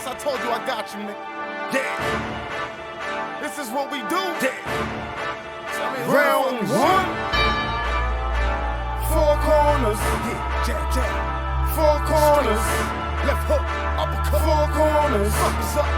I told you I got you, nigga. Yeah. This is what we do. Yeah. Round one. Four corners. Yeah, jab, jab. Four corners. Left hook, uppercut. Four corners. Fuckers up.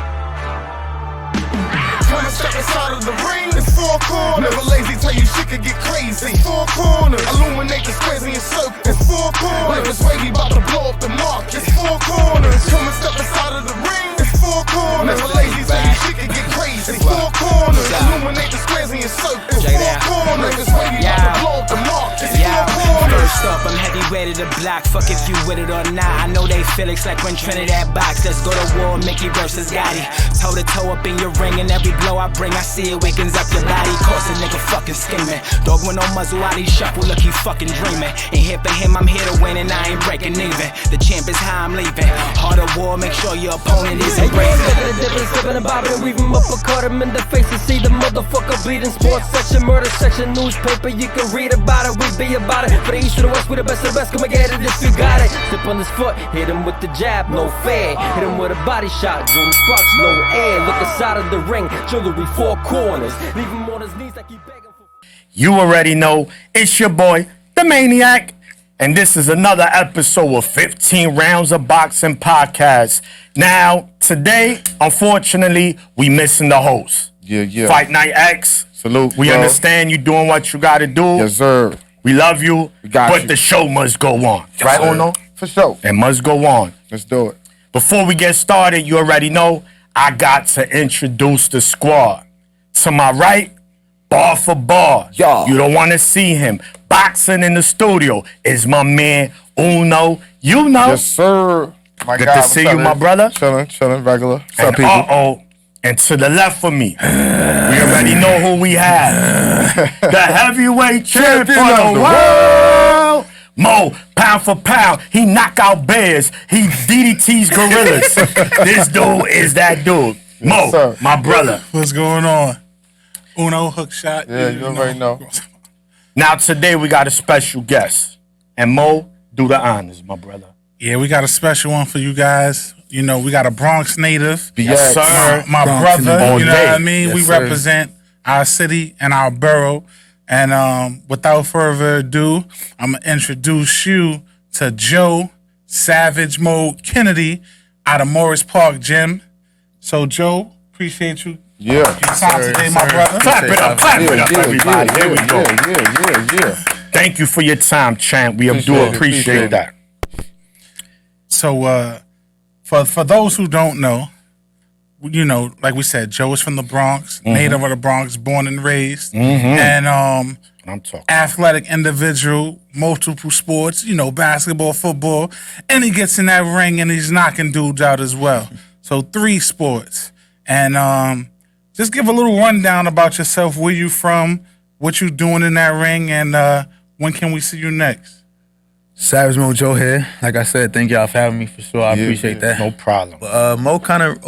Come and step inside of the ring. It's four corners. Never lazy, tell you shit could get crazy. It's four corners. Illuminate the squares in your circle. It's four corners. Like it's wavy, about to blow up the market. It's four corners. Come and step inside of the ring. It's four corners. Never lazy, tell you shit could get crazy. It's four corners. Illuminate the squares in your circle. It's four corners. Like it's wavy, about to blow up the market. It's four corners. First up, I'm heavy ready to block. Fuck if you with it or not. I know they feel it's like when Trinidad box. Let's go to war, Mickey versus Gotti. Toe to toe up in your ring, and every blow I bring, I see it wakens up your body. Cause a nigga fucking scheming. Dog with no muzzle, out he shuffle, look he fucking dreaming. Ain't here for him, I'm here to win, and I ain't breaking even. The champ is how I'm leaving. Heart of war, make sure your opponent isn't brave. The difference, slipping and bobbing and weave him up or caught him in the face and see the motherfucker bleeding. Sports section, murder section, newspaper, you can read about it, we be about it. For the east to the west, we the best of the best, come and get it if you got it. Step on his foot, hit him with the jab, no fair. Hit him with a body shot, Jordan Sparks, no air. Look inside of the ring, jewelry four corners. Leave him on his knees like he begging for. You already know, it's your boy, the Maniac. And this is another episode of 15 Rounds of Boxing Podcast. Now, today, unfortunately, we missing the host. Yeah. Fight Night X. Salute, We bro. understand you doing what you gotta do. Yes, sir. We love you, got but you. the show must go on. Right, sir. Uno? For sure. It must go on. Let's do it. Before we get started, you already know, I got to introduce the squad. To my right, bar for bar. Yeah. You don't want to see him. Boxing in the studio is my man, Uno. You know. Yes, sir. My Good guy, to what's see up, you, man? my brother. Chilling, regular. What's up, And people? and to the left of me, we already know who we have. The heavyweight champion Champion of of the the world. Mo, pound for pound, he knock out bears. He DDTs gorillas. This dude is that dude. Mo, sir. my brother. What's going on? Uno, hook shot. Yeah, you already know. Now today we got a special guest. And Mo, do the honors, my brother. Yeah, we got a special one for you guys. You know, we got a Bronx native. Yes, sir. My Bronx brother, all you know day. what I mean? Yes, we sir. represent our city and our borough. And without further ado, I'm going to introduce you to Joe Savage Mode Kennedy out of Morris Park Gym. So, Joe, appreciate you. Yeah. Your time today, my brother. Clap it up, everybody. Here we go. Yeah. Thank you for your time, champ. We do Appreciate appreciate it. that. So, for those who don't know, you know, like we said, Joe is from the Bronx, native of the Bronx, born and raised, and I'm talking. athletic individual, multiple sports, you know, basketball, football, and he gets in that ring and he's knocking dudes out as well. So 3 sports, and just give a little rundown about yourself, where you from, what you doing in that ring, and when can we see you next? Savage Mojo here. Like I said, thank y'all for having me for sure. I appreciate that. No problem. Mo kind of,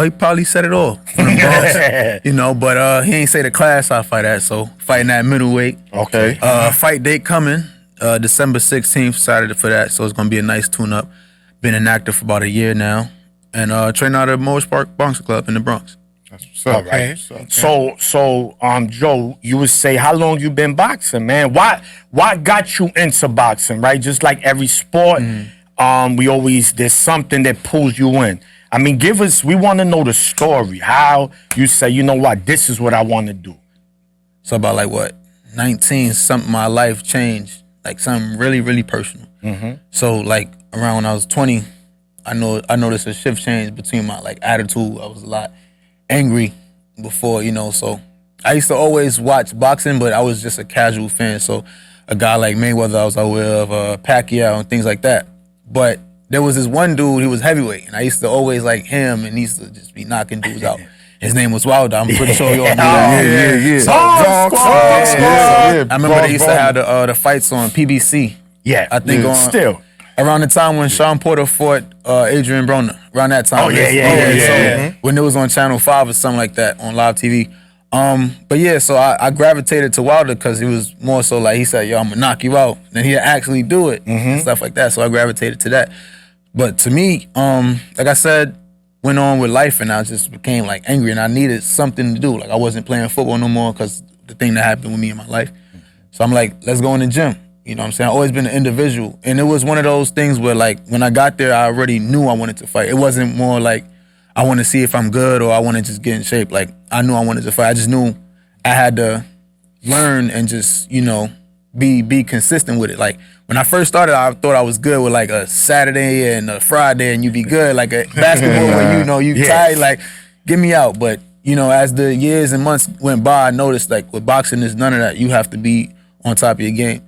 he probably said it all. From the Bronx, you know, but he ain't say the class I fight at, so fighting at middleweight. Okay. Fight date coming, December 16th, Saturday for that, so it's going to be a nice tune-up. Been an actor for about a year now, and train out at Morris Park Boxing Club in the Bronx. That's what's up. All right. Okay. So, Joe, you would say how long you been boxing, man? Why got you into boxing, right? Just like every sport, there's something that pulls you in. I mean, we want to know the story. How you say, you know what, this is what I want to do. So about like what, 19, something my life changed, like something really, really personal. So like around when I was 20, I noticed a shift change between my like attitude. I was a lot angry before, you know, so I used to always watch boxing, but I was just a casual fan. So a guy like Mayweather, I was aware of Pacquiao and things like that. But there was this one dude, he was heavyweight, and I used to always like him, and he used to just be knocking dudes out. His name was Wilder. I'm pretty sure you all know that. Yeah. I remember they used to have the fights on PBC. Yeah, I think still. around the time when Sean Porter fought Adrian Broner, around that time. Oh, yeah. So when it was on Channel 5 or something like that on live TV. But yeah, so I gravitated to Wilder because he was more so like, he said, yo, I'm gonna knock you out. And he'd actually do it and stuff like that. So I gravitated to that. But to me, like I said, went on with life, and I just became like angry, and I needed something to do. Like I wasn't playing football no more because the thing that happened with me in my life. So I'm like, let's go in the gym. You know what I'm saying? I've always been an individual. And it was one of those things where like when I got there, I already knew I wanted to fight. It wasn't more like I want to see if I'm good or I want to just get in shape. Like I knew I wanted to fight. I just knew I had to learn and just, you know, be consistent with it. Like when I first started, I thought I was good with like a Saturday and a Friday and you'd be good. Like a basketball where, you know, you tight, like get me out. But, you know, as the years and months went by, I noticed like with boxing, there's none of that. You have to be on top of your game.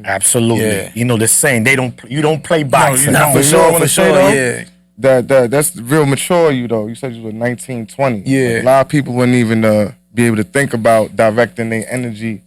Absolutely. Yeah. You know the saying, you don't play boxing. don't. For You know what I sure, wanna for say, sure, though? yeah. That's real mature of you though. You said you were 19, 20. Yeah. Like, a lot of people wouldn't even be able to think about directing their energy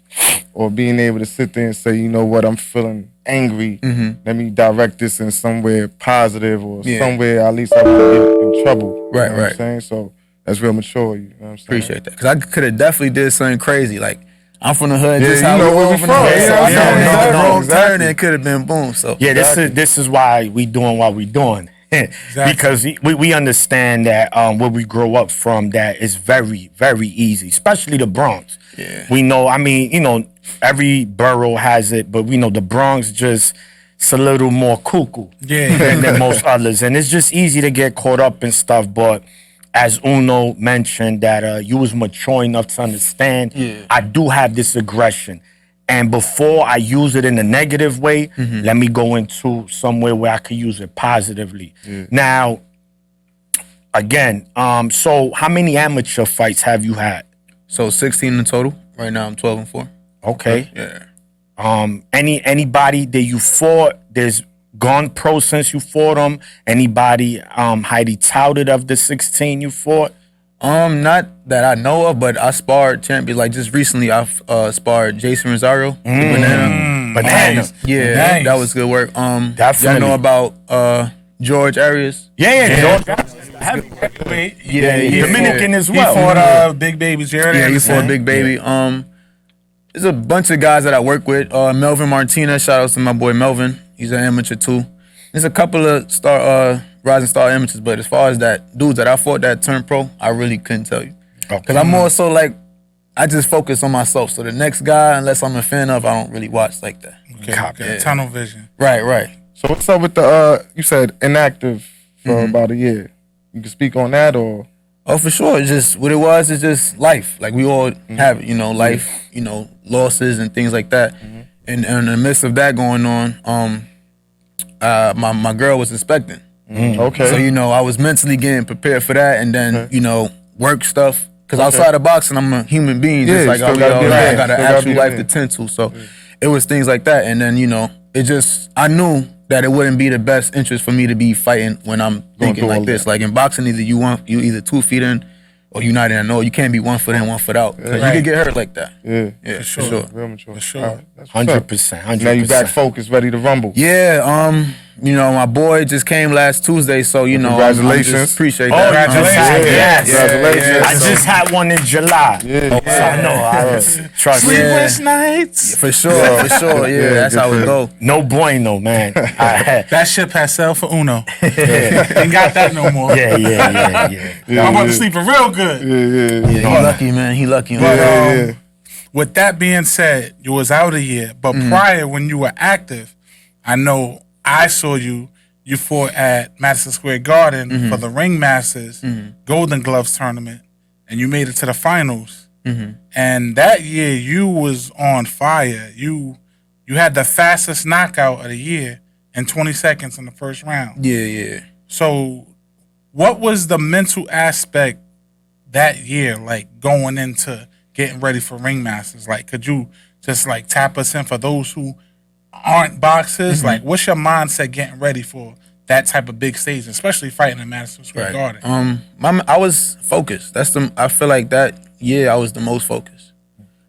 or being able to sit there and say, you know what, I'm feeling angry. Let me direct this in somewhere positive or somewhere at least I won't get in trouble. Right, You know what right. I'm saying? So that's real mature of you. You know what I'm saying? Appreciate that. Because I could have definitely did something crazy. Like, I'm from the hood, just you how know we where all we from the from. hood. Yeah, So I yeah, know exactly. the wrong turn Exactly. and it could have been boom. So Yeah, this is why we doing what we doing. Because we understand that where we grow up from, that is very, very easy, especially the Bronx. Yeah. We know, I mean, you know, every borough has it, but we know the Bronx just, it's a little more cuckoo than most others. And it's just easy to get caught up in stuff. But as Uno mentioned, that you was mature enough to understand, I do have this aggression. And before I use it in a negative way, let me go into somewhere where I could use it positively. Now, again, so how many amateur fights have you had? So 16 in total. Right now I'm 12-4. Okay. Yeah. Anybody that you fought, there's gone pro since you fought them? Anybody highly touted of the 16 you fought? Not that I know of, but I sparred champions. Like just recently, I've sparred Jason Rosario, the Banana. Banana. Yeah, Nice. that was good work. Y'all Definitely. know about George Arias? Yeah. Yeah, Dominican as He well. fought Big Baby Jared Yeah, he Anderson. fought Big Baby. There's a bunch of guys that I work with. Melvin Martinez, shout out to my boy Melvin. He's an amateur too. There's a couple of rising star amateurs, but as far as that dudes that I fought that turned pro, I really couldn't tell you. Because I'm more so like, I just focus on myself. So the next guy, unless I'm a fan of, I don't really watch like that. Okay. Tunnel vision. Right. So what's up with the you said inactive for about a year? You can speak on that or Oh, for sure. It's just what it was. It's just life. Like we all have it, you know, life, you know, losses and things like that. And in the midst of that going on, my girl was expecting. okay. So you know, I was mentally getting prepared for that, and then you know, work stuff. Because outside of boxing, I'm a human being, Yeah, just like you all still we gotta all be a have. man. I got an Still gotta actual be a life man. to tend to. So it was things like that, and then you know, it just I knew that it wouldn't be the best interest for me to be fighting when I'm thinking through all like this. that. Like in boxing, you either 2 feet in or you're not in. No, you can't be 1 foot in, 1 foot out. 'Cause you could get hurt like that. Yeah, For sure. sure. real mature. For sure. All right, that's what's up. 100%. Now you back focused, ready to rumble. Yeah, you know, my boy just came last Tuesday, so you know, I Congratulations. just appreciate Oh, that. congratulations. Yeah. Yes. Congratulations. I just had one in July. Yeah. So I know. Trust me. Sleepless nights. For sure. Yeah, that's how it go. No bueno, man. That ship has sailed for Uno. Ain't got that no more. Yeah. I'm about to sleep real good. Yeah, he lucky, man. He lucky. But with that being said, you was out a year, but prior when you were active, I know I saw you fought at Madison Square Garden for the Ringmasters Golden Gloves tournament, and you made it to the finals. And that year you was on fire. You had the fastest knockout of the year in 20 seconds in the first round. Yeah. So what was the mental aspect that year, like going into getting ready for Ringmasters? Like, could you just like tap us in for those who aren't boxers? Like, what's your mindset getting ready for that type of big stage, especially fighting in Madison Square Garden? I was focused. I feel like that year I was the most focused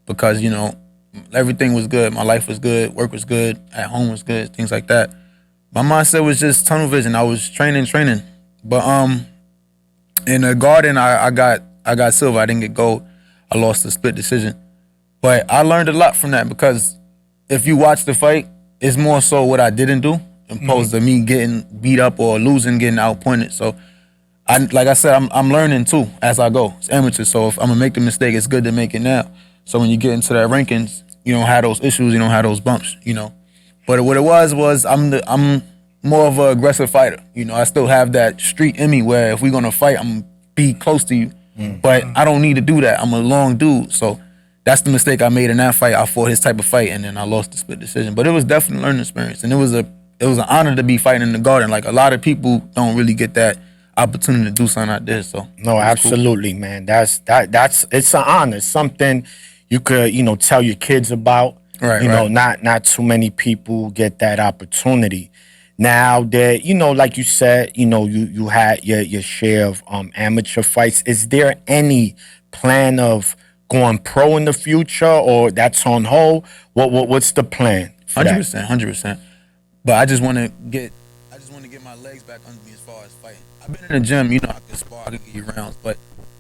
because, you know, everything was good. My life was good. Work was good. At home was good. Things like that. My mindset was just tunnel vision. I was training. But in the Garden, I got silver. I didn't get gold. I lost the split decision. But I learned a lot from that because if you watch the fight, it's more so what I didn't do opposed to me getting beat up or losing, getting outpointed. So like I said, I'm learning too as I go. It's amateur, so if I'm gonna make the mistake, it's good to make it now. So when you get into that rankings, you don't have those issues, you don't have those bumps, you know. But what it was I'm more of an aggressive fighter. You know, I still have that street in me where if we're gonna fight, I'm gonna be close to you. But I don't need to do that. I'm a long dude, so that's the mistake I made in that fight. I fought his type of fight, and then I lost the split decision. But it was definitely a learning experience, and it was an honor to be fighting in the Garden. Like, a lot of people don't really get that opportunity to do something like this. So No, absolutely, man. That's it's an honor. It's something you could, you know, tell your kids about. Right, You know, right. not too many people get that opportunity. Now that, you know, like you said, you know, you had your share of amateur fights. Is there any plan of going pro in the future, or that's on hold? What's the plan? for that? 100%. But I just want to get my legs back under me as far as fighting. I've been in the gym, you know, I can spar, I can give you rounds, but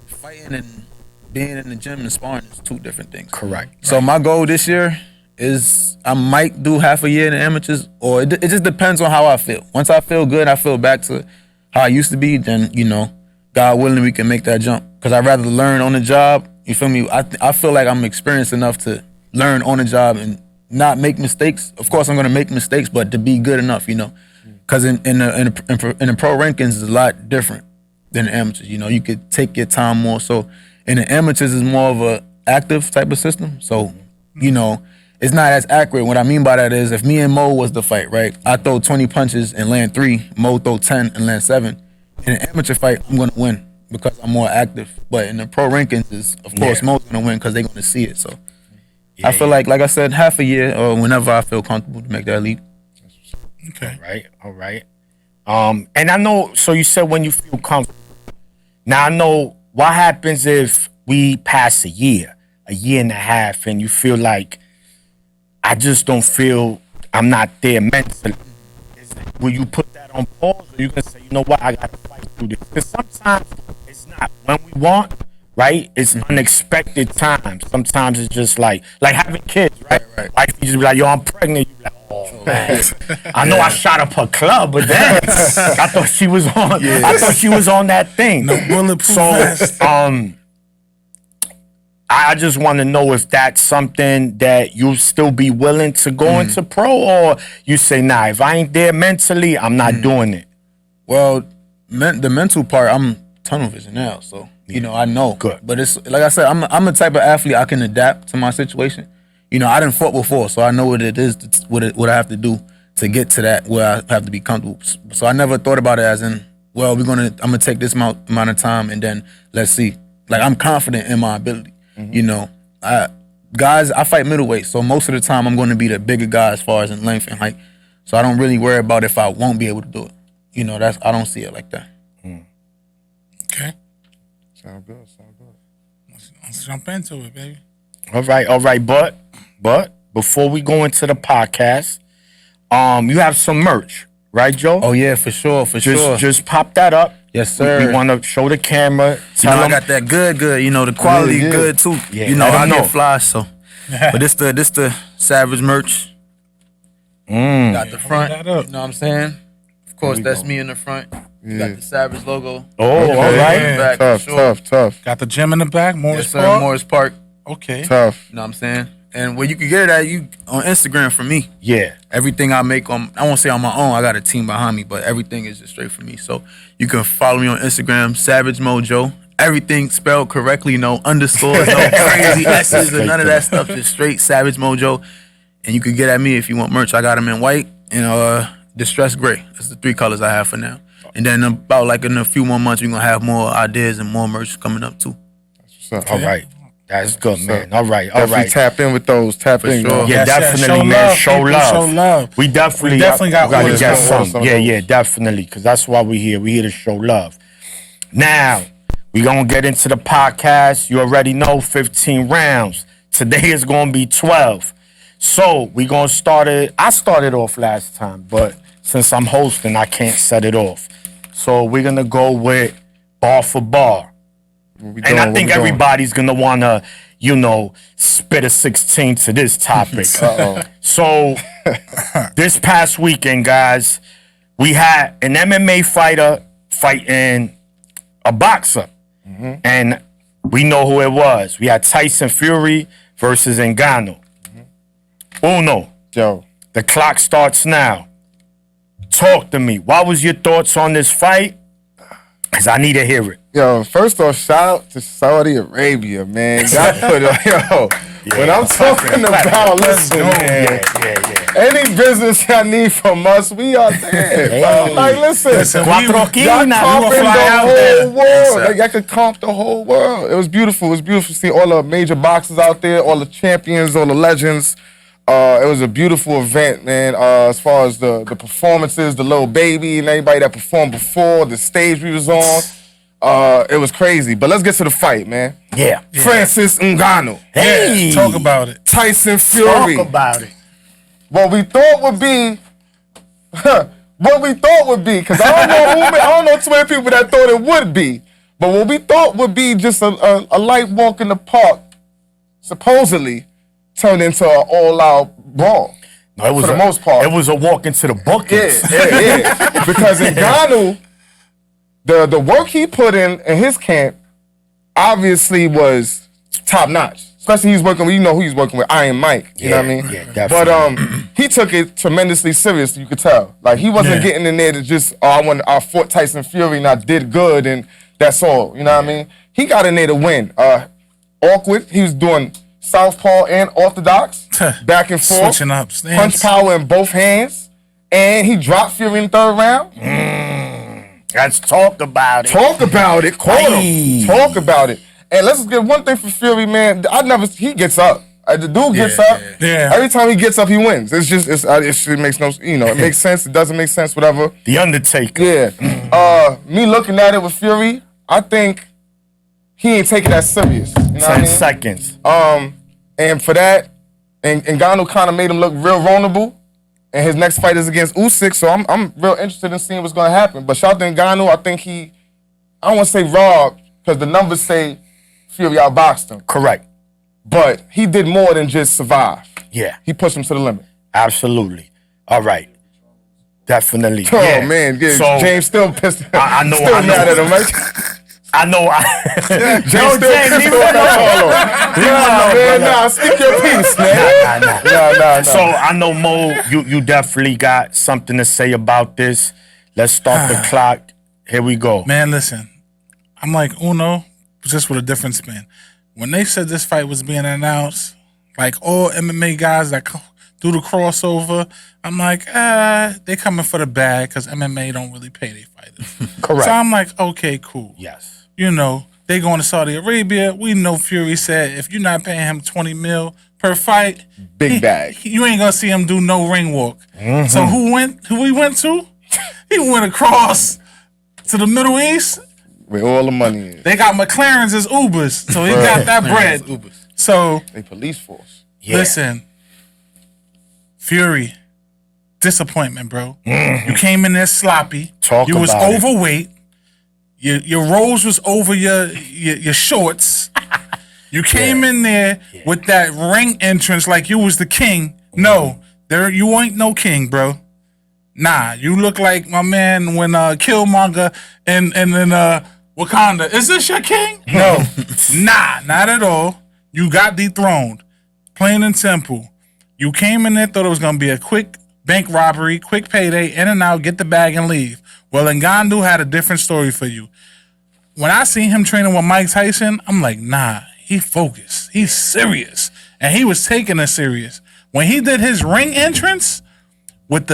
fighting and being in the gym and sparring is two different things. Correct. So my goal this year is I might do half a year in the amateurs, or it just depends on how I feel. Once I feel good, I feel back to how I used to be, then, you know, God willing, we can make that jump. Because I'd rather learn on the job, you feel me? I feel like I'm experienced enough to learn on the job and not make mistakes. Of course, I'm going to make mistakes, but to be good enough, you know? Because in the pro rankings is a lot different than the amateurs. You know, you could take your time more. So in the amateurs is more of a active type of system. So, you know, it's not as accurate. What I mean by that is if me and Mo was the fight, right? I throw 20 punches and land 3. Mo throw 10 and land 7. In an amateur fight, I'm going to win because I'm more active. But in the pro rankings, is of course, Mo's going to win because they're going to see it. So I feel like I said, half a year or whenever I feel comfortable to make that leap. Okay. All right. And I know, so you said when you feel comfortable. Now I know what happens if we pass a year and a half, and you feel like I just don't feel I'm not there mentally. Will you put that on pause, or you can say, you know what, I gotta fight through this? Because sometimes it's not when we want, right? It's unexpected times. Sometimes it's just like having kids, right? Like you just be like, yo, I'm pregnant. You be like, oh man. I know I shot up her club, but then I thought she was on. I thought she was on that thing. No bulletproof vest. So, I just want to know if that's something that you'll still be willing to go into pro, or you say, nah, if I ain't there mentally, I'm not doing it. Well, the mental part, I'm tunnel vision now, so you know I know. Good. But it's like I said, I'm a type of athlete I can adapt to my situation. You know, I didn't fought before, so I know what it is, what I have to do to get to that where I have to be comfortable. So I never thought about it as in, well, I'm gonna take this amount of time and then let's see. Like, I'm confident in my ability. You know, I fight middleweight, so most of the time I'm going to be the bigger guy as far as in length and height. So I don't really worry about if I won't be able to do it. You know, I don't see it like that. Okay. Sound good. Let's jump into it, baby. All right. But before we go into the podcast, you have some merch, right, Joe? Oh yeah, for sure. Just pop that up. Yes, sir. We want to show the camera. You Tell know, I 'em- got that good. You know, the quality Yeah. good too. Yeah, you know, let 'em I know. get fly, so. But this the Savage merch. Got the front. that up. You know what I'm saying? Of course, we that's go. me in the front. You Yeah. got the Savage logo. Oh, all right. Yeah. Back, Tough, for sure. tough. Got the gym in the back, Morris Yes, sir. Park. Morris Park. Okay. Tough. You know what I'm saying? And where you can get it at, you on Instagram for me. Yeah. Everything I make I won't say on my own, I got a team behind me, but everything is just straight for me. So you can follow me on Instagram, Savage Mojo. Everything spelled correctly, no underscores, no crazy S's or none of that stuff. Just straight Savage Mojo. And you can get at me if you want merch. I got them in white and distressed gray. That's the 3 colors I have for now. And then about like in a few more months, we're gonna have more ideas and more merch coming up too. What's up? All right. That's good, man. All right. Definitely tap in with those. Tap in. sure. Yeah, Yes, yes. definitely, Show man. love, Show people. love. Show love. We definitely got gotta orders get for some. Yeah, definitely. Because that's why we're here. We're here to show love. Now, we're going to get into the podcast. You already know 15 rounds. Today is going to be 12. So, we're going to start it. I started off last time, but since I'm hosting, I can't set it off. So, we're going to go with bar for bar. And I think everybody's going to want to, you know, spit a 16 to this topic. So, this past weekend, guys, we had an MMA fighter fighting a boxer. And we know who it was. We had Tyson Fury versus Ngannou. Uno, Yo, the clock starts now. Talk to me. What was your thoughts on this fight? Because I need to hear it. yo, first off, shout out to Saudi Arabia, man. Y'all put when I'm talking about, listen, man, any business y'all need from us, we are there. Bro. Like, listen, Cuatro y'all Quinas. conquering fly the out whole there. world. Like, y'all could conquer the whole world. It was beautiful. It was beautiful to see all the major boxers out there, all the champions, all the legends. It was a beautiful event, man. As far as the performances, the little baby and everybody that performed before, the stage we was on, it was crazy. But let's get to the fight, man. Yeah. Francis Ngannou, Hey. Talk about it. Tyson Fury. Talk about it. What we thought would be, because I don't know too many people that thought it would be, but what we thought would be just a light walk in the park, supposedly turned into an all-out brawl. No, it was For the most part. It was a walk into the buckets. Yeah. Because Ngannou, the work he put in his camp obviously was top notch. Especially he's working with, you know who he's working with, Iron Mike. You know what I mean? Yeah, definitely. But he took it tremendously serious, you could tell. Like he wasn't getting in there to just, I fought Tyson Fury and I did good and that's all. You know what I mean? He got in there to win. Awkward, he was doing southpaw and orthodox, back and forth. Switching up Punch stance. power in both hands. And he dropped Fury in the third round. Let's talk about it. Talk about it. Call Aye. him. Talk about it. And let's get one thing for Fury, man. He gets up. The dude gets up. Yeah. Every time he gets up, he wins. It makes no, it makes sense. It doesn't make sense, whatever. The Undertaker. Yeah. Me looking at it with Fury, I think he ain't taking that serious. You know what I 10 mean? seconds. And for that, Ngannou kind of made him look real vulnerable. And his next fight is against Usyk, so I'm real interested in seeing what's going to happen. But shout out to Ngannou, I think I don't want to say robbed, because the numbers say Fury outboxed him. Correct. But he did more than just survive. Yeah. He pushed him to the limit. Absolutely. All right. Definitely. Oh, yeah. man. Yeah, So, James still pissed. I know. Still mad at him, right? I know. James Yo, still James, pissed leave off it alone. at Polo. Leave it alone, Man, brother. nah, speak your piece, man. Nah. So I know, Mo, you definitely got something to say about this. Let's start the clock. Here we go. Man, listen. I'm like Uno, just with a different spin. When they said this fight was being announced, like all MMA guys that do the crossover, I'm like, they coming for the bag because MMA don't really pay their fighters. Correct. So I'm like, okay, cool. Yes. You know, they going to Saudi Arabia. We know Fury said if you're not paying him $20 million per fight, Big bag. you ain't gonna see him do no ring walk. Mm-hmm. So who he went to? He went across to the Middle East. Where all the money is. They got McLarens as Ubers, so he got that bread. So They police force. Yeah. listen, Fury, disappointment, bro. Mm-hmm. You came in there sloppy. Talk you was about it. overweight. Your rolls was over your shorts. You came in there with that ring entrance like you was the king. No, you ain't no king, bro. Nah, you look like my man when Killmonger and then Wakanda. Is this your king? No. Nah, not at all. You got dethroned. Plain and simple. You came in there, thought it was gonna be a quick bank robbery, quick payday, in and out, get the bag and leave. Well, Ngannou had a different story for you. When I seen him training with Mike Tyson, I'm like, nah, he focused. He's serious. And he was taking it serious. When he did his ring entrance with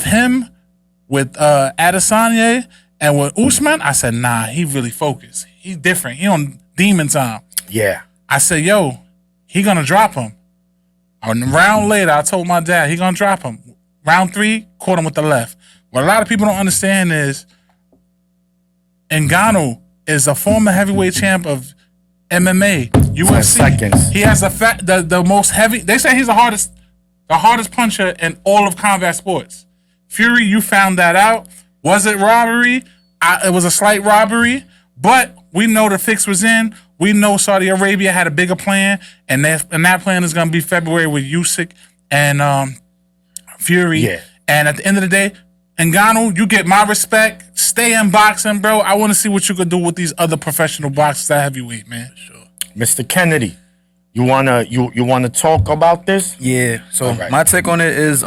him, with Adesanya, and with Usman, I said, nah, he really focused. He's different. He on demon time. Yeah. I said, yo, he gonna drop him. A round later, I told my dad, he gonna drop him. Round 3, caught him with the left. What a lot of people don't understand is Ngannou is a former heavyweight champ of MMA, UFC. seconds. He has the most heavy. They say he's the hardest puncher in all of combat sports. Fury, you found that out. Was it robbery? It was a slight robbery, but we know the fix was in. We know Saudi Arabia had a bigger plan, and that plan is going to be February with Usyk and Fury. Yeah. And at the end of the day, Ngannou, you get my respect. stay in boxing, bro, I want to see what you could do with these other professional boxers at heavyweight, man. Sure. Mr. Kennedy, you wanna talk about this? Yeah. So All right. my take on it is,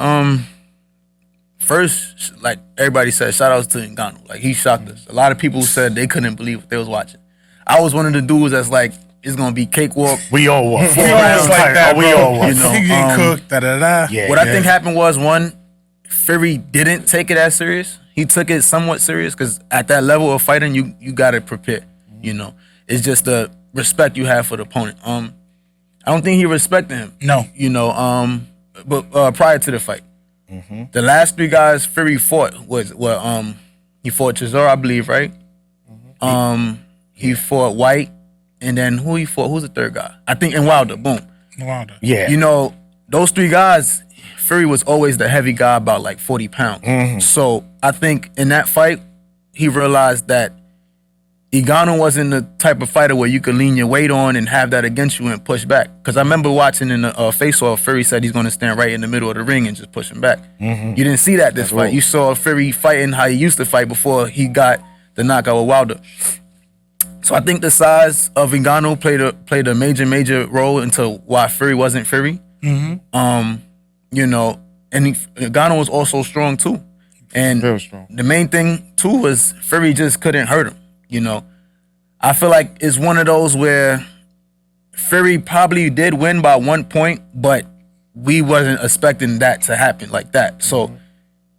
first, like everybody said, shout outs to Ngannou. Like he shocked us. A lot of people said they couldn't believe what they was watching. I was one of the dudes that's like, it's gonna be cakewalk. We all were. We always like that, We bro. all were. You know, He get cooked, da-da-da. Yeah. What I think happened was, one, Fury didn't take it as serious. He took it somewhat serious because at that level of fighting, you gotta prepare. You know, it's just the respect you have for the opponent. I don't think he respected him. No. You know, but prior to the fight, the last 3 guys Fury fought he fought Chisora, I believe, right? He fought White, and then who he fought? Who's the third guy? I think in Wilder. Boom. Wilder. Yeah. You know, those 3 guys, Fury was always the heavy guy, about like 40 pounds. So I think in that fight, he realized that Ngannou wasn't the type of fighter where you could lean your weight on and have that against you and push back. Because I remember watching in the face-off, Fury said he's going to stand right in the middle of the ring and just push him back. You didn't see that this fight. You saw Fury fighting how he used to fight before he got the knockout with Wilder. So I think the size of Ngannou played a major role into why Fury wasn't Fury. You know, and Ngannou was also strong too. And Very strong. the main thing too was Fury just couldn't hurt him. You know, I feel like it's one of those where Fury probably did win by 1 point, but we wasn't expecting that to happen like that. So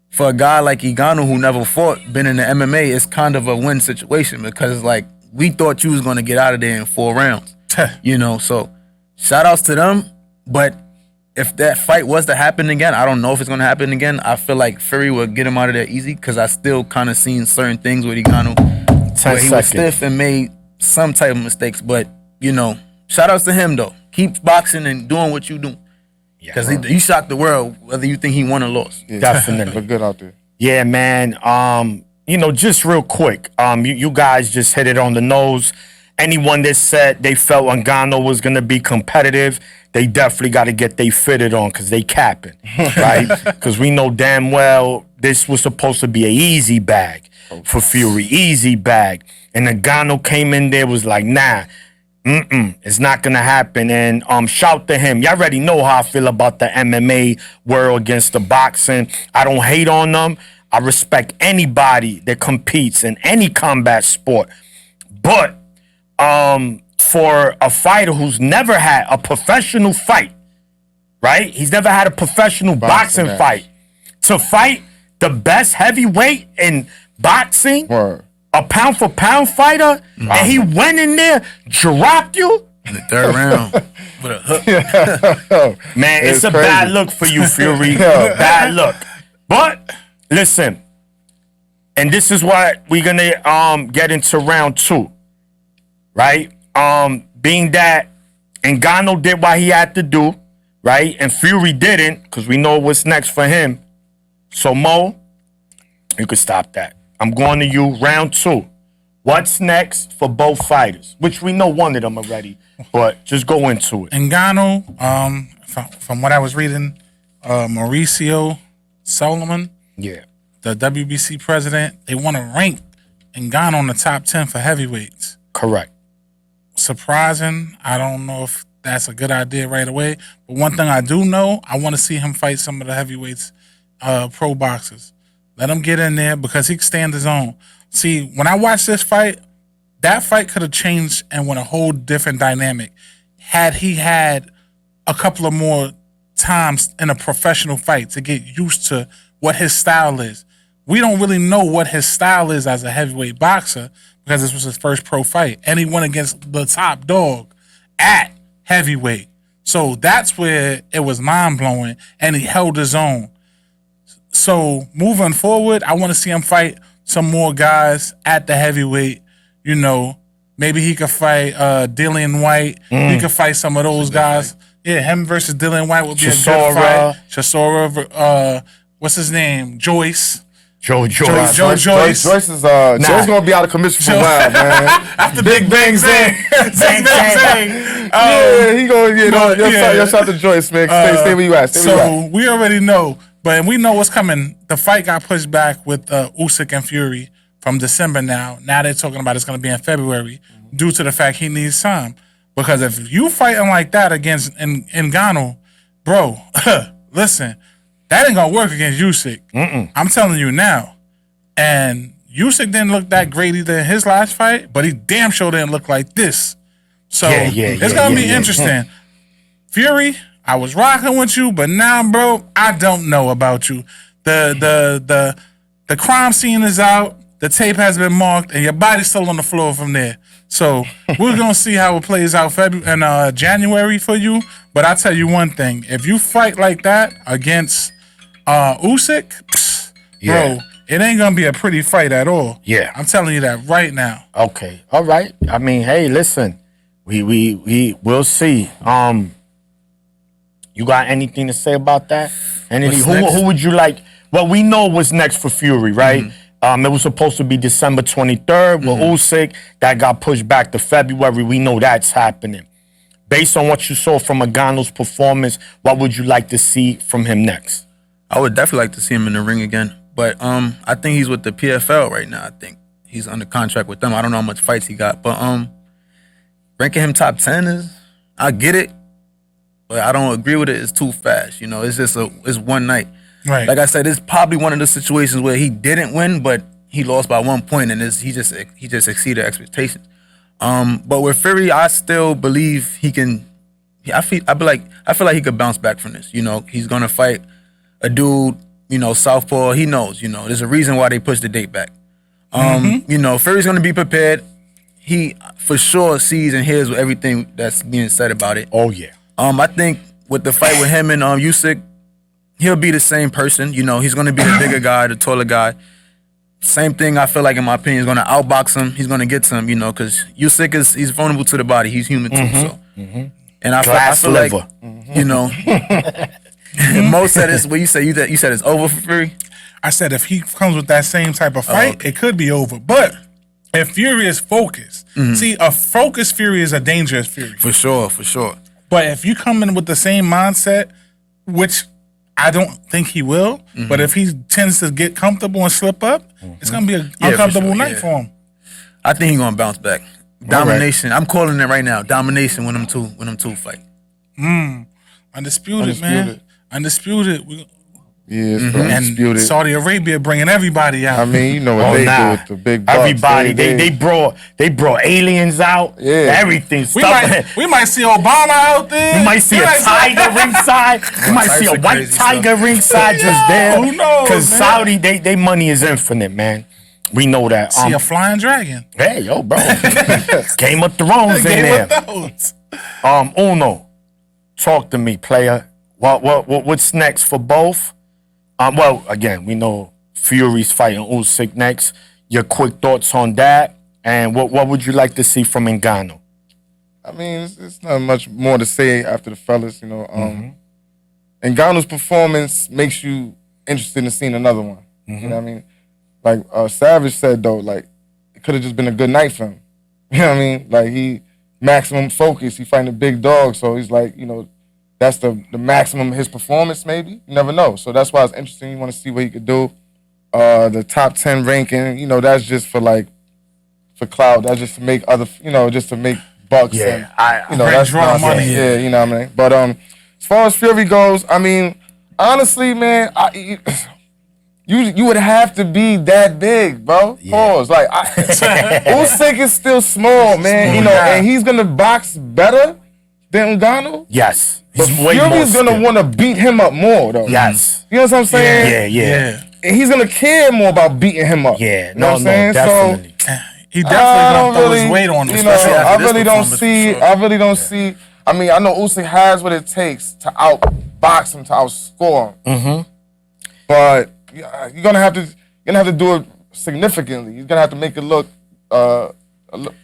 for a guy like Ngannou who never fought, been in the MMA, it's kind of a win situation because like we thought you was gonna get out of there in 4 rounds. You know, so shout outs to them. But if that fight was to happen again, I don't know if it's gonna happen again. I feel like Fury would get him out of there easy because I still kind of seen certain things with Ngannou where he was stiff and made some type of mistakes. But you know, shout outs to him though. Keep boxing and doing what you do. Because he shocked the world, whether you think he won or lost. Yeah, Definitely. Look good out there. Yeah, man. You know, just real quick, you guys just hit it on the nose. Anyone that said they felt Ngannou was gonna be competitive, they definitely got to get they fitted on because they capping, right? Because we know damn well this was supposed to be an easy bag for Fury, easy bag, and Ngannou came in there was like, nah. It's not gonna happen. And shout to him. Y'all already know how I feel about the MMA world against the boxing. I don't hate on them. I respect anybody that competes in any combat sport. But for a fighter who's never had a professional fight, right? He's never had a professional boxing fight. To fight the best heavyweight in boxing, Word. a pound for pound fighter, and he went in there, dropped you. In the 3rd round with a hook. Man, it's a crazy. bad look for you, Fury. Bad look. But listen, and this is what we're gonna get into round 2, right? Being that Ngannou did what he had to do, right, and Fury didn't, because we know what's next for him. So Mo, you could stop that. I'm going to you, round 2. What's next for both fighters? Which we know one of them already, but just go into it. Ngannou, from what I was reading, Mauricio Solomon, Yeah. the WBC president, they want to rank Ngannou in the top 10 for heavyweights. Correct. Surprising. I don't know if that's a good idea right away. But one thing I do know, I want to see him fight some of the heavyweights, pro boxers. Let him get in there because he can stand his own. See, when I watched this fight, that fight could have changed and went a whole different dynamic had he had a couple of more times in a professional fight to get used to what his style is. We don't really know what his style is as a heavyweight boxer because this was his first pro fight. And he went against the top dog at heavyweight. So that's where it was mind-blowing, and he held his own. So moving forward, I want to see him fight some more guys at the heavyweight. You know, maybe he could fight Dillian White. He could fight some of those guys. Yeah, him versus Dillian White would be a good fight. Chisora, what's his name? Joyce. Joyce. Joyce is Joe's gonna be out of commission for a while, man. After Big Bang Zang. Yeah, he gonna your shout to Joyce, man. Stay where you at. So we already know, but we know what's coming. The fight got pushed back with Usyk and Fury from December now. Now they're talking about it's going to be in February due to the fact he needs time. Because if you fighting like that against Ngannou, bro, listen, that ain't going to work against Usyk. I'm telling you now. And Usyk didn't look that great either in his last fight, but he damn sure didn't look like this. So it's going to be interesting. Fury, I was rocking with you, but now, bro, I don't know about you. The crime scene is out, the tape has been marked, and your body's still on the floor from there. So we're gonna see how it plays out in January for you. But I tell you one thing: if you fight like that against Usyk, bro, it ain't gonna be a pretty fight at all. Yeah, I'm telling you that right now. Okay, all right. I mean, hey, listen, we'll see. You got anything to say about that? Who would you like? Well, we know what's next for Fury, right? It was supposed to be December 23rd with Usyk. That got pushed back to February. We know that's happening. Based on what you saw from Ngannou's performance, what would you like to see from him next? I would definitely like to see him in the ring again. But I think he's with the PFL right now. I think he's under contract with them. I don't know how much fights he got. But ranking him top 10 is, I get it. But I don't agree with it. It's too fast. You know, it's just it's one night. Right. Like I said, it's probably one of the situations where he didn't win, but he lost by 1 point, and he just exceeded expectations. But with Fury, I still believe he can. I feel like he could bounce back from this. You know, he's gonna fight a dude. You know, southpaw. He knows. You know, there's a reason why they pushed the date back. You know, Fury's gonna be prepared. He for sure sees and hears everything that's being said about it. Oh yeah. I think with the fight with him and Usyk, he'll be the same person. You know, he's going to be the bigger guy, the taller guy. Same thing, I feel like, in my opinion, is going to outbox him. He's going to get to him, you know, because Usyk he's vulnerable to the body. He's human too. So, and I feel like, you know, Mo said it's what you said. You said it's over for Fury. I said if he comes with that same type of fight, it could be over. But if Fury is focused, see, a focused Fury is a dangerous Fury. For sure. But if you come in with the same mindset, which I don't think he will, but if he tends to get comfortable and slip up, it's going to be an uncomfortable night for him. I think he's going to bounce back. Domination. Right. I'm calling it right now. Domination when them two fight. Undisputed, man. Undisputed. Yeah, it's And undisputed. Saudi Arabia bringing everybody out. I mean, you know what they do with the big bucks. Everybody, they brought aliens out. Yeah. Everything. We might see Obama out there. You might see a tiger ringside. You might see a white tiger ringside just there. Who knows? Because Saudi, they money is infinite, man. We know that. See a flying dragon. Hey, yo, bro. Game of Thrones in there. Uno, talk to me, player. What's next for both? Well, again, we know Fury's fighting Usyk next. Your quick thoughts on that, and what would you like to see from Ngannou? I mean, it's not much more to say after the fellas, you know. Ngannou's performance makes you interested in seeing another one. You know what I mean? Like Savage said, though, like, it could have just been a good night for him. You know what I mean? Like, he maximum focus. He fighting a big dog, so he's like, you know, that's the maximum of his performance, maybe. You never know. So that's why it's interesting. You want to see what he could do. The top 10 ranking, you know, that's just for clout. That's just to make just to make bucks. Yeah, and, that's draw money. Yeah, you know what I mean? But as far as Fury goes, I mean, honestly, man, you would have to be that big, bro. Yeah. Pause. Like, Usyk is still small, man. You know, and he's going to box better than Ngannou. Yes. But Fury's gonna want to beat him up more, though. Yes. You know what I'm saying? Yeah. And he's gonna care more about beating him up. Yeah. You know what I'm saying? Definitely. So he definitely gonna throw his weight on him. You know, I really don't see. I mean, I know Usyk has what it takes to outbox him, to outscore him. But you're gonna have to do it significantly. You're gonna have to make it look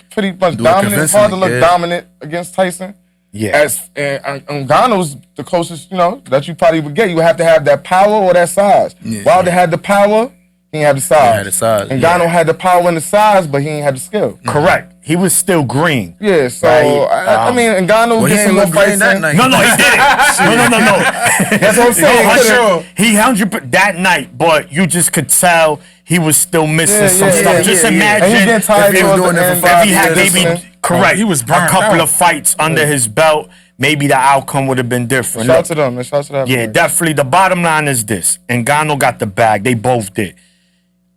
pretty much dominant. It's hard to look dominant against Tyson. Yeah. As Ngannou's the closest, you know, that you probably would get. You would have to have that power or that size. Yeah. Wilder had the power. He ain't had the size. He had the size, And yeah. Ngannou had the power and the size, but he ain't had the skill. Correct. He was still green. Yeah, so Right. I mean, Ngannou Well, he get some ain't more look green fights that in. night. No, he didn't. no. That's what I'm saying. No, He couldn't- He 100 that night, but you just could tell he was still missing Yeah, some yeah, stuff. yeah, Just yeah. imagine And he getting tired if he towards was doing the it end. for 5 years. If he had years, maybe man. correct, He was a burnt couple out. of fights under his belt, maybe the outcome would have been different. Shout Look, to them, man. Shout to that. yeah, man. definitely. The bottom line is this: Ngannou got the bag. They both did.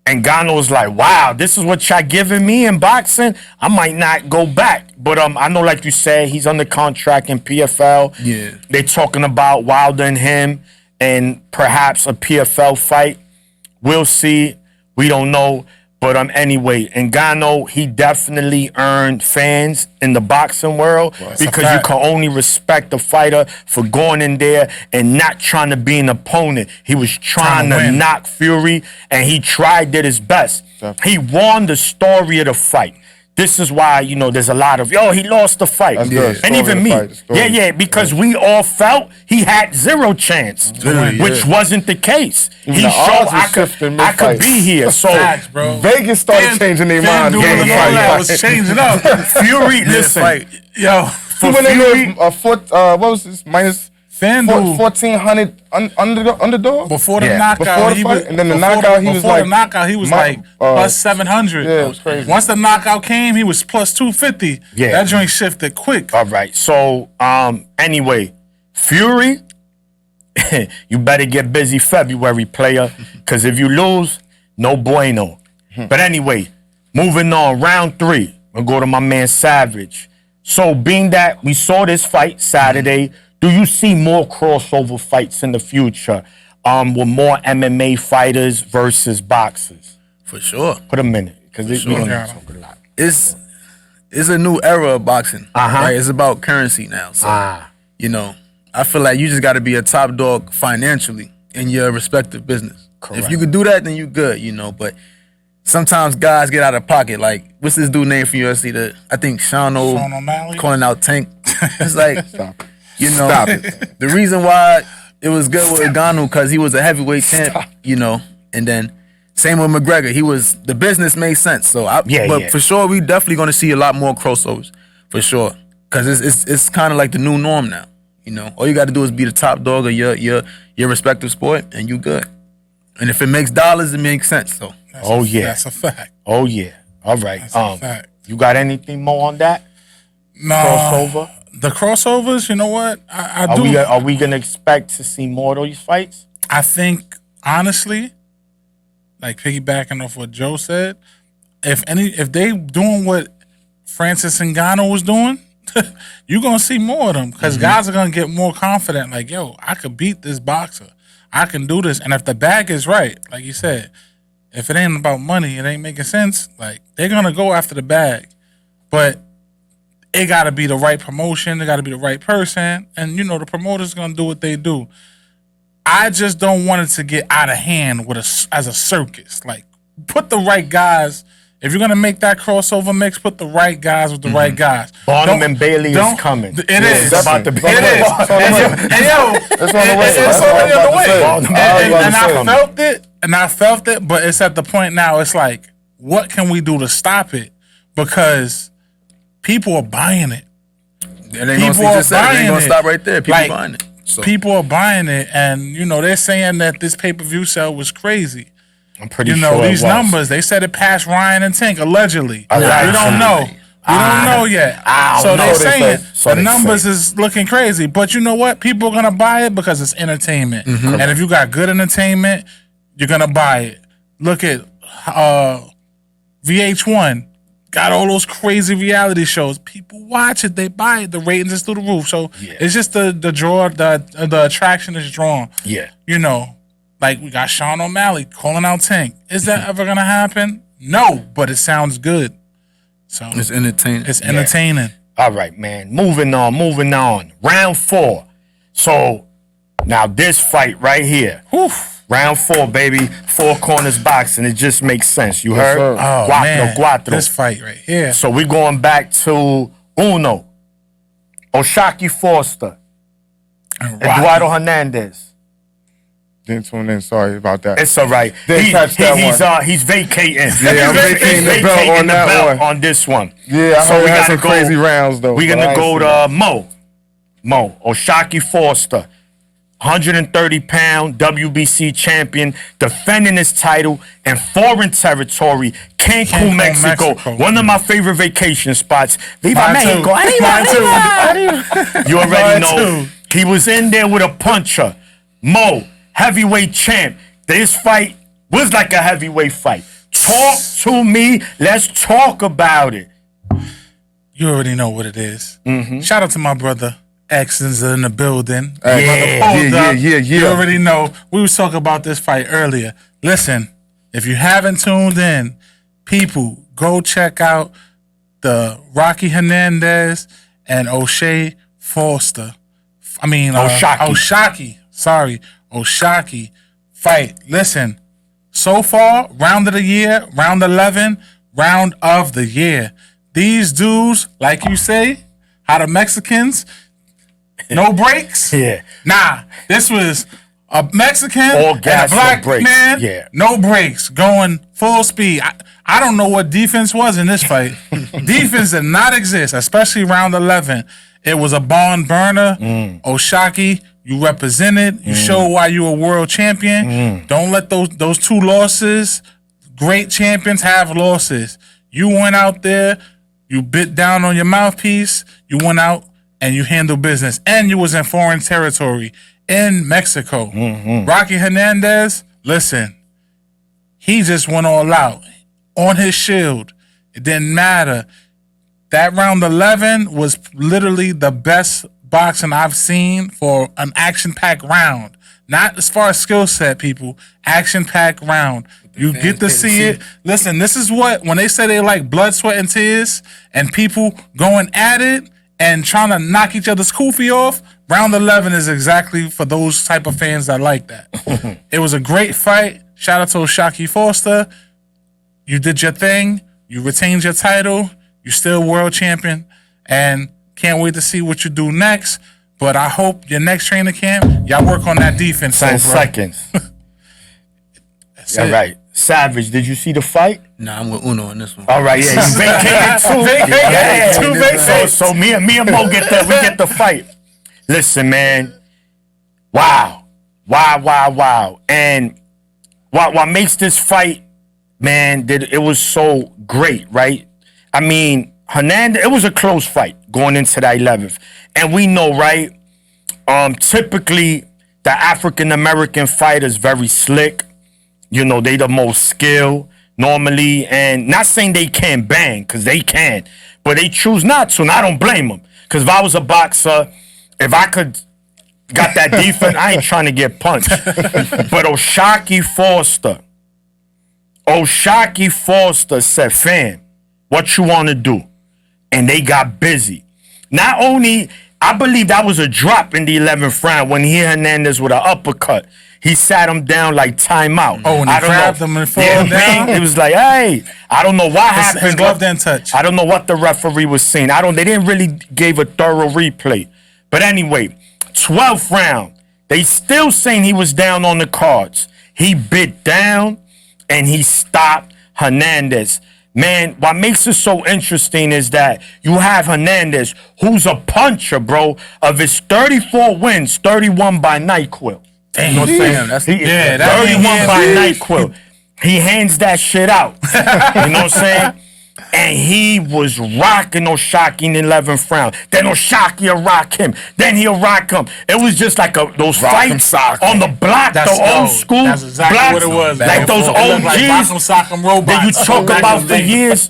And Ngannou was like, "Wow, this is what y'all giving me in boxing. I might not go back." But I know, like you said, he's under contract in PFL. Yeah. They talking about Wilder and him, and perhaps a PFL fight. We'll see. We don't know. But anyway, Ngannou, he definitely earned fans in the boxing world because you fact. can only respect a fighter for going in there and not trying to be an opponent. He was trying to win. knock Fury, and he did his best. He won the story of the fight. This is why, there's a lot of, he lost the fight. That's good. And Story even of the me. fight, the story. Yeah, because we all felt he had zero chance, Literally, which yeah. wasn't the case. Even He the showed odds was I could shifting I could mid-fight. be here. So Facts, bro. Vegas started changing their mind. FanDuel during and the all fight. that was changing up. Fury, listen, fight. Yo, He went in there what was this? Minus FanDuel 1,400 underdog? before the Yeah. knockout, Before the he fight, was, and then the before knockout, he was before like the knockout, he was my- like plus 700. Yeah, it was crazy. Once the knockout came, he was plus 250. Yeah. That joint shifted quick. All right. So, anyway, Fury, you better get busy February, player, because if you lose, no bueno. But anyway, moving on, round 3. We'll go to my man Savage. So, being that we saw this fight Saturday, do you see more crossover fights in the future with more MMA fighters versus boxers? For sure. Put a minute, because we don't Yeah. talk a lot. It's a new era of boxing. Uh-huh. Right? It's about currency now. So, I feel like you just got to be a top dog financially in your respective business. Correct. If you could do that, then you good, But sometimes guys get out of pocket. Like, what's this dude name from UFC? I think Sean O'Malley? calling out Tank. It's like, Stop it. Stop it. The reason why it was good with Ngannou because he was a heavyweight champ, and then same with McGregor. The business made sense. So, but for sure, we definitely going to see a lot more crossovers, for sure. Because it's kind of like the new norm now. All you got to do is be the top dog of your respective sport, and you good. And if it makes dollars, it makes sense. So, That's a fact. Oh yeah. All right. That's a fact. You got anything more on that? No, Crossover? The crossovers, you know what? I Are do. are we gonna expect to see more of these fights? I think honestly, like piggybacking off what Joe said, if they doing what Francis Ngannou was doing, you're gonna see more of them because guys are gonna get more confident. Like, yo, I could beat this boxer. I can do this. And if the bag is right, like you said, if it ain't about money, it ain't making sense. Like, they're gonna go after the bag, but it got to be the right promotion. It got to be the right person. And, the promoter's going to do what they do. I just don't want it to get out of hand as a circus. Like, put the right guys. If you're going to make that crossover mix, put the right guys with the right guys. Barnum and Bailey is coming. It is. It's about to be. It is. It's on the way. And yo, It's on the way. it's That's what I already was on the about to say. way. I was about And to say. I felt it, but it's at the point now, it's like, what can we do to stop it? Because people are buying it. and they ain't going to stop right there. People Like, buying it. So, People are buying it, and they're saying that this pay-per-view sale was crazy. I'm pretty sure These it was. numbers, they said it passed Ryan and Tank allegedly. Allegedly. We don't know. We don't know yet. I So don't know. they're saying So the they numbers say. is looking crazy. But you know what? People are gonna buy it because it's entertainment. Mm-hmm. And if you got good entertainment, you're gonna buy it. Look at VH1. Got all those crazy reality shows. People watch it, they buy it. The ratings is through the roof. So it's just the draw, the attraction is drawn. Yeah. Like we got Sean O'Malley calling out Tank. Is that ever gonna happen? No, but it sounds good. So it's entertaining. it's entertaining. All right, man. Moving on. Round 4. So now this fight right here. Oof. Round 4, baby. 4 corners boxing. It just makes sense. You Yes, heard? sir. Oh man, Cuatro. this fight right here. So we're going back to Uno. Oshaki Foster. And Eduardo Hernandez. Didn't tune in. Sorry about that. It's all right. Didn't catch that one. He's vacating. Yeah, I'm vacating the belt on that one. On this one. Yeah, I heard we had gotta some crazy rounds though. We're but I gonna ain't go seen to Mo Oshaki Foster, 130-pound WBC champion, defending his title in foreign territory, Cancun, Mexico. One of my favorite vacation spots. Viva Mine Mexico. too. You already Mine know. too. He was in there with a puncher. Mo, heavyweight champ. This fight was like a heavyweight fight. Talk to me. Let's talk about it. You already know what it is. Shout out to my brother. X's in the building. Yeah. You already know. We was talking about this fight earlier. Listen, if you haven't tuned in, people, go check out the Rocky Hernandez and O'Shea Foster. Oshaki. Sorry, Oshaki fight. Listen, so far, round of the year, round 11, round of the year. These dudes, like you say, how the Mexicans, no breaks. Yeah. Nah, this was a Mexican All and gas, a no black brakes. man. Yeah. No breaks, going full speed. I don't know what defense was in this fight. Defense did not exist, especially round 11. It was a barn burner. Oshaki, you represented. You showed why you were world champion. Don't let those two losses, great champions have losses. You went out there, you bit down on your mouthpiece, you went out and you handled business. And you was in foreign territory in Mexico. Rocky Hernandez, listen, he just went all out on his shield. It didn't matter. That round 11 was literally the best boxing I've seen for an action-packed round. Not as far as skill set, people. Action-packed round. You get to see it. Listen, this is what, when they say they like blood, sweat, and tears, and people going at it and trying to knock each other's kufi off, round 11 is exactly for those type of fans that like that. It was a great fight. Shout out to Oshaki Foster. You did your thing. You retained your title. You're still world champion, and can't wait to see what you do next. But I hope your next training camp, y'all work on that defense. 10 bro. seconds. That's it. Right. Savage, did you see the fight? Nah, I'm with Uno on this one. All right, yeah, you vacated too. Vacated. Two vacates. So me and Mo get the fight. Listen, man. Wow. And what makes this fight, man, that it was so great, right? I mean, Hernandez, it was a close fight going into the 11th. And we know, right, typically the African-American fighters very slick. You know, they the most skilled normally. And not saying they can't bang, because they can. But they choose not to, and I don't blame them. Because if I was a boxer, if I could got that defense, I ain't trying to get punched. But Oshaki Foster said, fam, what you want to do? And they got busy. Not only, I believe that was a drop in the 11th round when he hit Hernandez with an uppercut. He sat him down like timeout. Oh, and he grabbed him and fell down? It was like, hey, I don't know what happened. His glove didn't touch. I don't know what the referee was saying. They didn't really give a thorough replay. But anyway, 12th round, they still saying he was down on the cards. He bit down and he stopped Hernandez. Man, what makes it so interesting is that you have Hernandez, who's a puncher, bro. Of his 34 wins, 31 by NyQuil. Damn, you know what I'm saying? That's, Yeah, that 31 man, by yeah. NyQuil. He hands that shit out. You know what I'm saying? And he was rocking Oshaki in the 11th round. Then Oshaki will rock him. Then he'll rock him. It was just like those fights on the block, That's the old dope. school That's exactly blocks, what it was. like those It looked like OGs Rock'em Sock'em robots. that you talk Back about in for the day. years.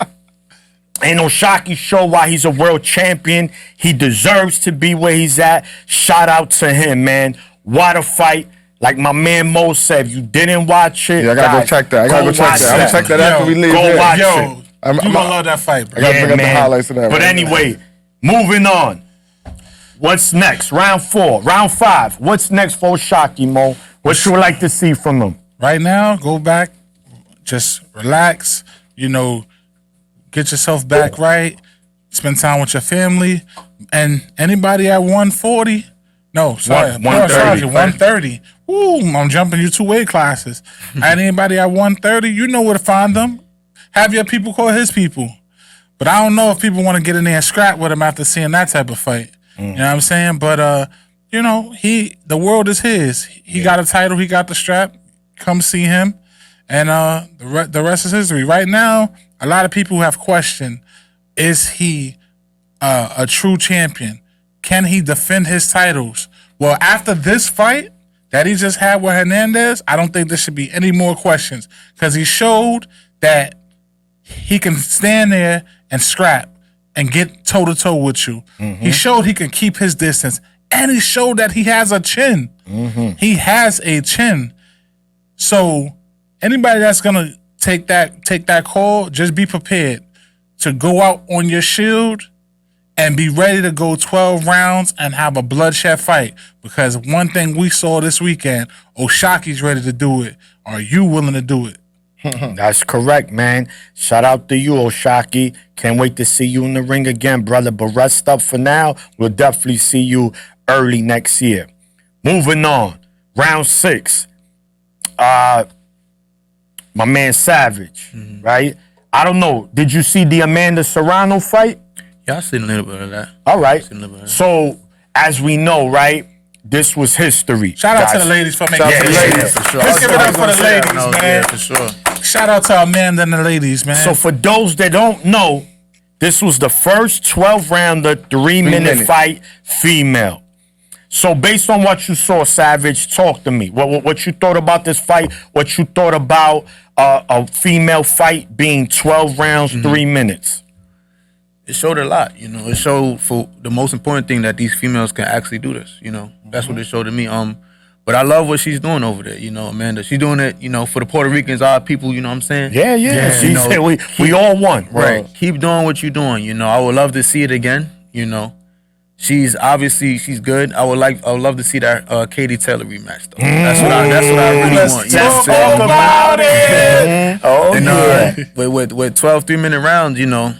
And Oshaki showed why he's a world champion. He deserves to be where he's at. Shout out to him, man. What a fight. Like my man Mo said, if you didn't watch it, Yeah, I gotta go guys, check that. I gotta go check watch that. I'm gonna check that after we leave. Go here. watch Yo, it. I'm- you I'm- gonna love that fight, bro. I gotta bring up the highlights of that. But right anyway, moving on. What's next? Round 4, round 5. What's next for Oshaki, Mo? What you would like to see from him? Right now, go back, just relax, get yourself back right, spend time with your family, and anybody at 140, no, sorry, 130. 130. ooh, I'm jumping you 2 weight classes. And anybody at 130, you know where to find them. Have your people call his people. But I don't know if people want to get in there and scrap with him after seeing that type of fight. You know what I'm saying? But you know, the world is his. He got a title, he got the strap. Come see him. And the rest is history. Right now, a lot of people have questioned, is he a true champion? Can he defend his titles? Well, after this fight that he just had with Hernandez, I don't think there should be any more questions, because he showed that he can stand there and scrap and get toe-to-toe with you. He showed he can keep his distance, and he showed that he has a chin. He has a chin. So anybody that's gonna take that call, just be prepared to go out on your shield and be ready to go 12 rounds and have a bloodshed fight. Because one thing we saw this weekend, Oshaki's ready to do it. Are you willing to do it? That's correct, man. Shout out to you, Oshaki. Can't wait to see you in the ring again, brother. But rest up for now. We'll definitely see you early next year. Moving on. Round 6. My man Savage, right? I don't know. Did you see the Amanda Serrano fight? Yeah, I seen a little bit of that. All right. Seen a little bit of that. So, as we know, right, this was history. Shout out to guys. the ladies for making Shout out it. to the ladies. for sure. Let's give it I up was for the gonna say that. ladies, No, man. Yeah, for sure. Shout out to Amanda and the ladies, man. So, for those that don't know, this was the first 12-rounder, 3-minute minute. fight, female. So, based on what you saw, Savage, talk to me. What you thought about this fight? What you thought about a female fight being 12 rounds, 3 minutes? It showed a lot, you know. It showed, for the most important thing, that these females can actually do this, you know. That's what it showed to me. But I love what she's doing over there, you know, Amanda. She's doing it, you know, for the Puerto Ricans, our people, you know what I'm saying? Yeah. She You know, said we all won. Right. Keep doing what you're doing, you know. I would love to see it again, you know. She's good. I would love to see that Katie Taylor rematch though. That's what I really want. You know what I'm saying? about it. Oh, And with 12 3-minute rounds, you know,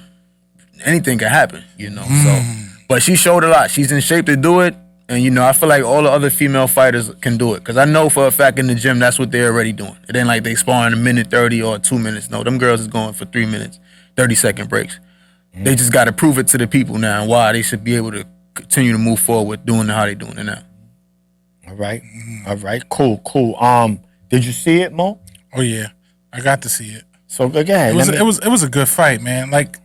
anything can happen, you know. So, but she showed a lot. She's in shape to do it, and you know, I feel like all the other female fighters can do it, because I know for a fact in the gym that's what they're already doing. It ain't like they sparring a minute 30 or 2 minutes. No, them girls is going for 3 minutes, 30-second breaks. They just got to prove it to the people now and why they should be able to continue to move forward with doing how they doing it now. All right. Cool. Did you see it, Mo? Oh yeah, I got to see it. So again, It was a good fight, man. Like,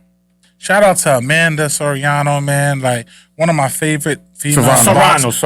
shout out to Amanda Soriano, man. Like, one of my favorite female Serrano. It's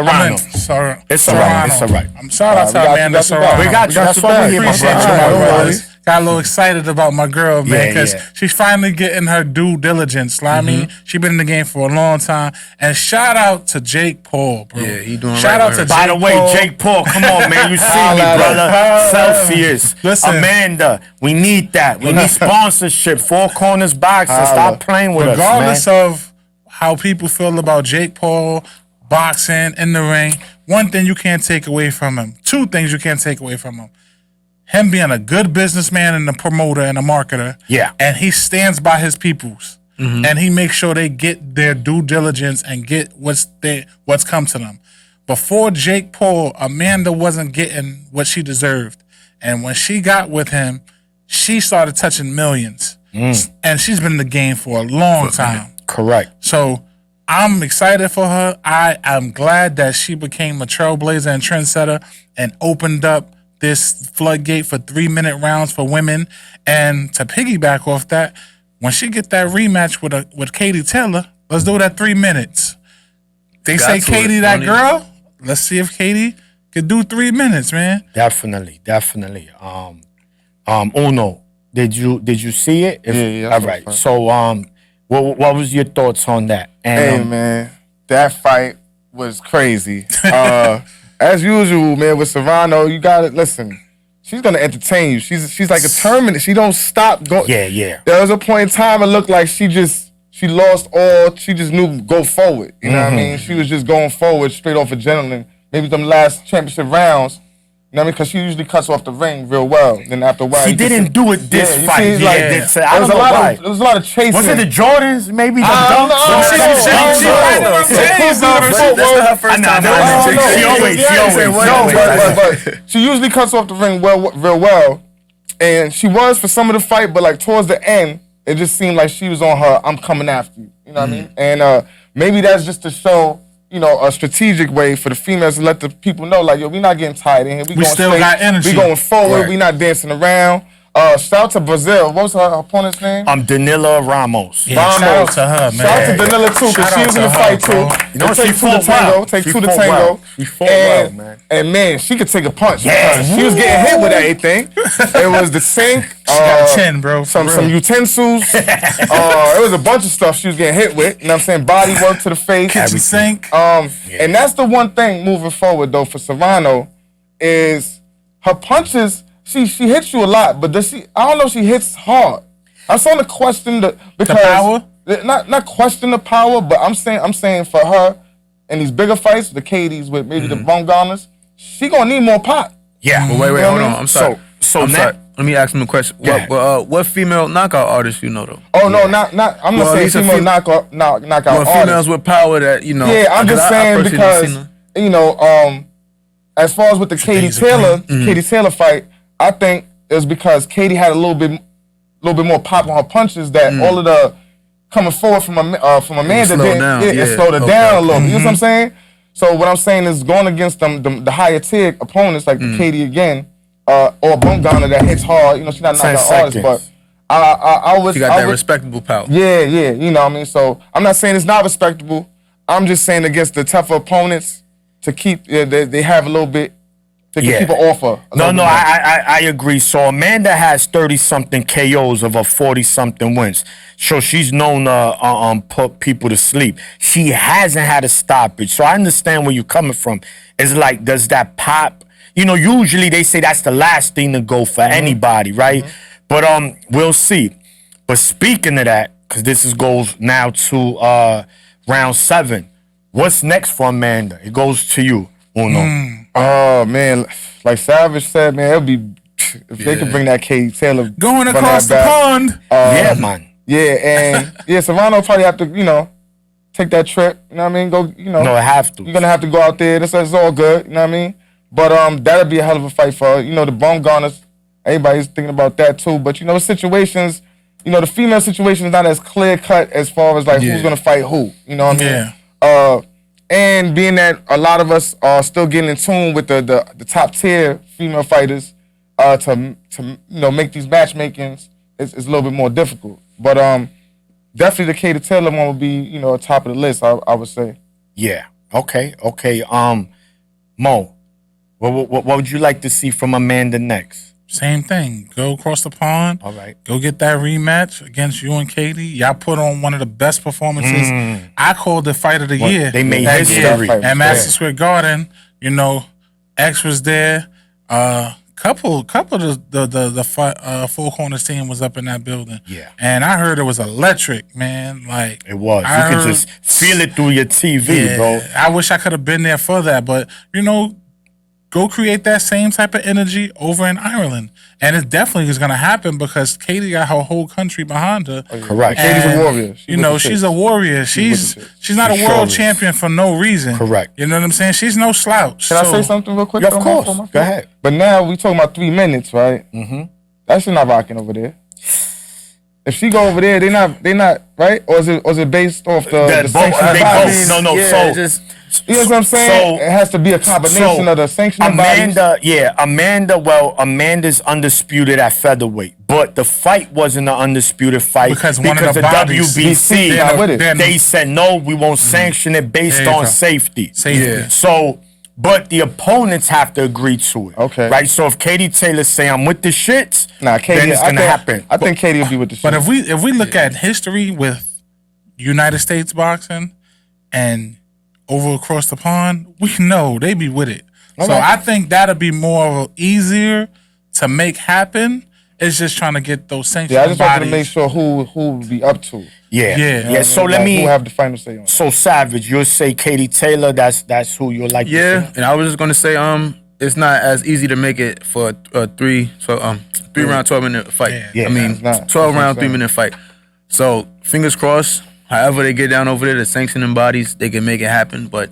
all right. It's all right. I'm shout out to we got Amanda you Serrano. We got you. That's why we're here, my Appreciate you, brother. my Don't brother. worry. Got a little excited about my girl, man, because Yeah. she's finally getting her due diligence. I mean, she's been in the game for a long time. And shout out to Jake Paul, bro. Yeah, he doing shout right out with to her. By the way, Paul. Jake Paul, come on, man. You see me, brother. Celsius, Listen. Amanda, we need that. We need sponsorship. Four Corners Boxing. Stop playing with Regardless us, man. of how people feel about Jake Paul boxing in the ring, one thing you can't take away from him. 2 things you can't take away from him. Him being a good businessman and a promoter and a marketer. Yeah. And he stands by his peoples. And he makes sure they get their due diligence and get what's come to them. Before Jake Paul, Amanda wasn't getting what she deserved. And when she got with him, she started touching millions. And she's been in the game for a long time. Correct. So I'm excited for her. I am glad that she became a trailblazer and trendsetter and opened up this floodgate for 3-minute rounds for women. And to piggyback off that, when she get that rematch with Katie Taylor, let's do it at 3 minutes. They say to Katie it, that don't it? girl. Let's see if Katie could do 3 minutes, man. Definitely. Uno, did you see it? Yeah, All right. So, what was your thoughts on that? Hey And man, that fight was crazy. As usual, man, with Serrano, you gotta listen. She's gonna entertain you. She's like a tournament. She don't stop going. yeah. There was a point in time it looked like she lost all. She just knew go forward. You know what I mean? She was just going forward straight off adrenaline. Maybe them last championship rounds, You know what I mean? Because she usually cuts off the ring real well. Then after a while, She you can didn't see- do it this you fight. see, Yeah, like, this- I there don't was know a lot why. of there was a lot of chasing. Was it the Jordans? Maybe the I don't dunks? know. She right though. It could be the That's not footwork. her first time. Nah, I don't know. she always. No, but she usually cuts off the ring real well, and she was for some of the fight, but like towards the end, it just seemed like she was on her "I'm coming after you." You know what I mean? And maybe that's just to show, you know, a strategic way for the females to let the people know, like, yo, we not getting tired in here. We going still straight. got energy. We going forward. Right. We not dancing around. Shout out to Brazil. What was her opponent's name? Danila Ramos. Yeah, shout out to her, man. Shout out to Danila too, Shout because she out was to in the her, fight bro. too. You know, It she take two to fought tango. well. Take She two to fought tango. well. She fought well, man. And man, she could take a punch. Yeah. because she was getting hit with everything. It was the sink. She got a chin, bro. Some for real. utensils. It was a bunch of stuff she was getting hit with. You know what I'm saying? Body work to the face. kitchen sink. And that's the one thing moving forward though for Serrano is her punches. She hits you a lot, but does she? I don't know if she hits hard. I'm starting to question because power? Not question the power, but I'm saying for her in these bigger fights, the Katie's with maybe the Baumgartners, she gonna need more pop. Yeah. But wait, You know hold what I on. mean? I'm sorry. So I'm now- sorry. Let me ask him a question. ahead. What female knockout artists you know though? Oh no, not. I'm Well, not at saying least a female fem- knockout Well, females artists. with power that you know. Yeah, I'm 'cause just I saying personally because seen them. you know, as far as with the Katie Days of Taylor, Green. Katie Taylor fight, I think it was because Katie had a little bit more pop on her punches that all of the coming forward from Amanda slowed didn't. down, It yeah. slowed it Okay, down a okay. little. You know what I'm saying? So what I'm saying is going against the higher tier opponents like the Katie again, or Bumgarner that hits hard. You know, she's not 10 knocking artist, but seconds. I was. She got I that would- respectable power. yeah, you know what I mean? So I'm not saying it's not respectable. I'm just saying against the tougher opponents to keep, they have a little bit, they can Yeah. keep an offer. No, I agree. So Amanda has 30-something KOs of her 40-something wins. So she's known to put people to sleep. She hasn't had a stoppage. So I understand where you're coming from. It's like, does that pop? You know, usually they say that's the last thing to go for anybody, right? But we'll see. But speaking of that, because this goes now to round 7. What's next for Amanda? It goes to you, Uno. Oh, man. Like Savage said, man, it'll be, if they could bring that Katie Taylor. Going run across the that back. pond. Yeah, man. Yeah, and yeah, Serrano probably have to, you know, take that trip. You know what I mean? Go, you know. No, I have to. You're going to have to go out there. It's all good. You know what I mean? But that'll be a hell of a fight for her. You know, the Baumgarners, everybody's thinking about that too. But, you know, situations, you know, the female situation is not as clear cut as far as like who's going to fight who. You know what I mean? Yeah. And being that a lot of us are still getting in tune with the top tier female fighters, to you know make these matchmakings is a little bit more difficult. But definitely the Katie Taylor one would be, you know, top of the list. I would say. Yeah. Okay. Mo, what would you like to see from Amanda next? Same thing. Go across the pond. All right. Go get that rematch against you and Katie. Y'all put on one of the best performances. I called the fight of the year. they made that history. year That fight at was Madison great. Square Garden. You know, X was there. Couple of the Four Corners team was up in that building. Yeah. And I heard it was electric, man. Like It was. I You could heard- just feel it through your TV, yeah, bro. I wish I could have been there for that, but you know, go create that same type of energy over in Ireland, and it definitely is going to happen because Katie got her whole country behind her. Correct. Katie's a And, warrior. She You with know, the she's shit. a warrior. She's not She a world sure is. champion for no reason. Correct. You know what I'm saying? She's no slouch. Can I So, say something real quick? Yeah, of though, course. before my Go fight? ahead. But now we talking about 3 minutes, right? Mm-hmm. That shit not rocking over there. If she go over there, they not right, or is it based off the They sanctioning bodies? both. No. Yeah, So just You know what I'm saying? So- It has to be a combination of the sanctioning bodies. Amanda's undisputed at featherweight, but the fight wasn't an undisputed fight Because one of the the bodies- WBC They're not with it. they said no, we won't sanction it based There you on go. safety. Safety. Yeah. So, but the opponents have to agree to it. Okay. Right. So if Katie Taylor say I'm with the shits, Nah, Katie, then it's I gonna think, happen. I think Katie will be with the shit. But if we look at history with United States boxing and over across the pond, we know they be with it. So right. I think that'll be more easier to make happen. It's just trying to get those sanctions. yeah, I just wanted to make sure who will be up to. Yeah. Yeah. Yeah. So let Like, me. who have the final say on it. So Savage, you'll say Katie Taylor. That's who you'll like. to yeah. see? And I was just gonna say, it's not as easy to make it for a 3 round 12-minute fight. Yeah, I mean, it's not. 12 round That's what I'm 3-minute fight. So fingers crossed. However they get down over there, the sanctioning bodies, they can make it happen. But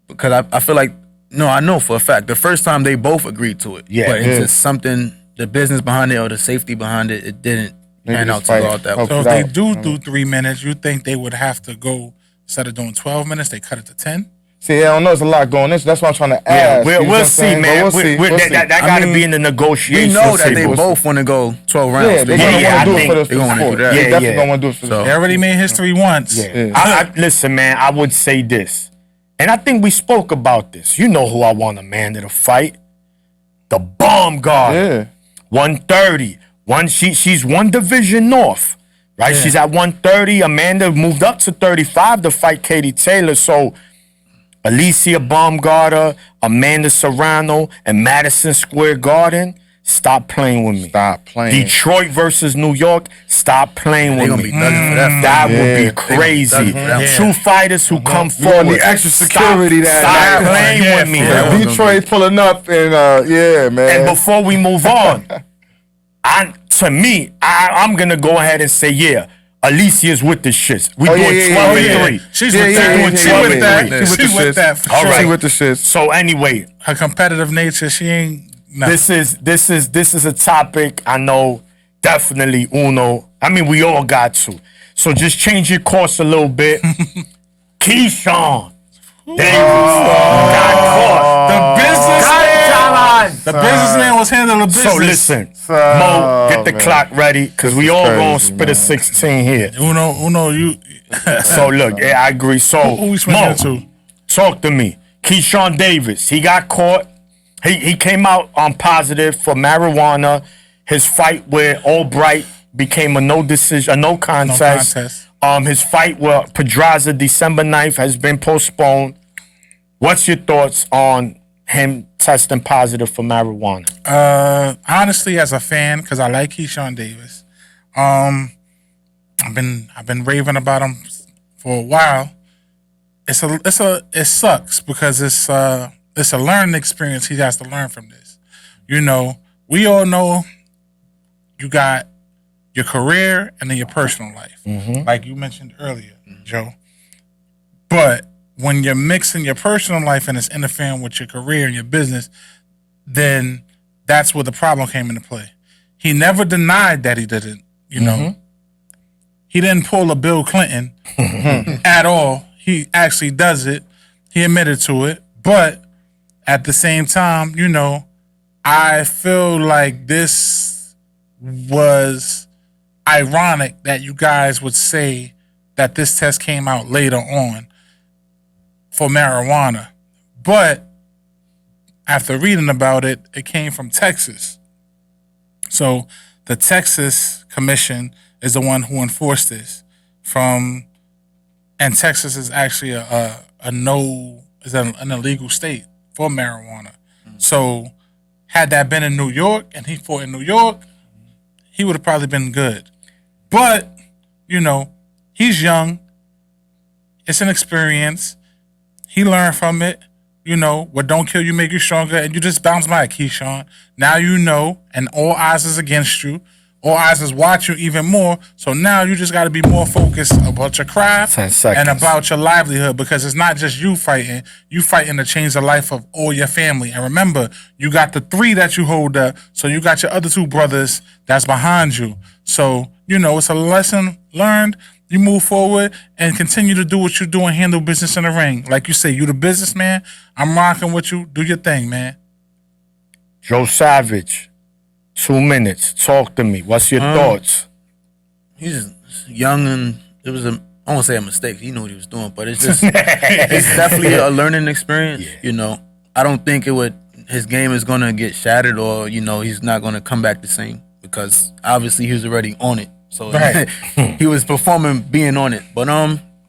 because I feel like, no, I know for a fact the first time they both agreed to it. Yeah. But it's Yeah. just something, the business behind it or the safety behind it, it didn't Maybe pan this out to fight go out that way. helped So if it they out. do 3 minutes, you think they would have to go, instead of doing 12 minutes, they cut it to 10? See, I don't know. There's a lot going on. That's what I'm trying to Yeah, ask. You know what we'll I'm see, saying? But man. We'll see. We'll see. That I got to mean, be in the We negotiation. know that they table. both want to go 12 rounds. Yeah, they're Yeah, gonna yeah, want to do I it for the think they gonna do sport. that. They Yeah, definitely yeah. gonna want to do it for the So- They sport. already made history once. Yeah. Listen, man, I would say this. And I think we spoke about this. You know who I want Amanda to fight. The bomb guard. Yeah. 130. She's one division north. Right? Yeah. She's at 130. Amanda moved up to 35 to fight Katie Taylor. So Alicia Baumgartner, Amanda Serrano, and Madison Square Garden, stop playing with me. Stop playing. Detroit versus New York, stop playing They with gonna me. be thugging for that. That Yeah. would They be crazy. thugging for that. Yeah. Two fighters who come We gonna forward. need extra security that Stop night. playing Yeah, with me. for Yeah, real. Detroit pulling up and yeah, man. And before we move on, I'm gonna go ahead and say, yeah, Alicia's with the shits. We Oh, doing yeah, 12 yeah, and yeah. 3. She's Yeah, with yeah, that. yeah, She yeah, with yeah, that. yeah. She She with the with that. For All sure. right. See with the shits. So anyway, Her competitive nature, she ain't. Nah. this is a topic I know definitely Uno. I mean, we all got to. So just change your course a little bit. Keyshawn Davis got caught. the businessman. The businessman was handling the business. So listen, Oh, Mo, get the man. clock ready, cause we is all crazy, gonna spit a man. 16 here. Uno, you. So look, yeah, I agree. So Who we swinging Mo, to? talk to me. Keyshawn Davis, he got caught. He came out on positive for marijuana. His fight with Albright became a no contest. contest. His fight with Pedraza December 9th has been postponed. What's your thoughts on him testing positive for marijuana? Honestly, as a fan, because I like Keyshawn Davis, I've been raving about him for a while. It sucks because it's a learning experience. He has to learn from this. You know, we all know you got your career and then your personal life, like you mentioned earlier, Joe. But when you're mixing your personal life and it's interfering with your career and your business, then that's where the problem came into play. He never denied that he didn't, you know. He didn't pull a Bill Clinton at all. He actually does it. He admitted to it. But at the same time, you know, I feel like this was ironic that you guys would say that this test came out later on for marijuana. But after reading about it, it came from Texas. So the Texas Commission is the one who enforced this. And Texas is actually an illegal state for marijuana. So had that been in New York and he fought in New York, he would have probably been good. But, you know, he's young. It's an experience. He learned from it. You know, what don't kill you make you stronger, and you just bounce back, Keyshawn. Now you know, and all eyes is against you. All eyes is watching you even more. So now you just got to be more focused about your craft 10 seconds. and about your livelihood, because it's not just you fighting. You fighting to change the life of all your family. And remember, you got the 3 that you hold up, so you got your other 2 brothers that's behind you. So, you know, it's a lesson learned. You move forward and continue to do what you do and handle business in the ring. Like you say, you the businessman. I'm rocking with you. Do your thing, man. Joe Savage, 2 minutes. Talk to me. What's your thoughts? He's young and it was I won't say a mistake. He knew what he was doing, but it's just it's definitely a learning experience. Yeah. You know, I don't think his game is gonna get shattered or, you know, he's not gonna come back the same because obviously he was already on it. So Right. he was performing being on it. But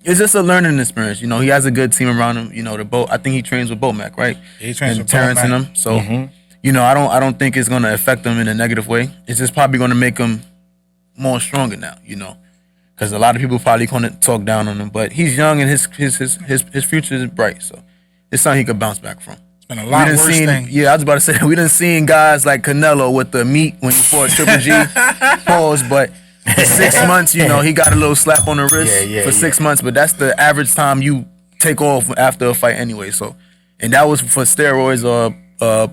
it's just a learning experience. You know, he has a good team around him. You know, I think he trains with Bomac, right? He trains and with Terrence and Bomac. them. So you know, I don't think it's gonna affect him in a negative way. It's just probably gonna make him more stronger now, you know, because a lot of people probably gonna talk down on him. But he's young and his future is bright, so it's something he could bounce back from. Been a lot worse things. Yeah, I was about to say, we done seen guys like Canelo with the meat when he fought Triple G. Pause, but for 6 months, you know, he got a little slap on the wrist for 6 months, but that's the average time you take off after a fight anyway. So, and that was for steroids or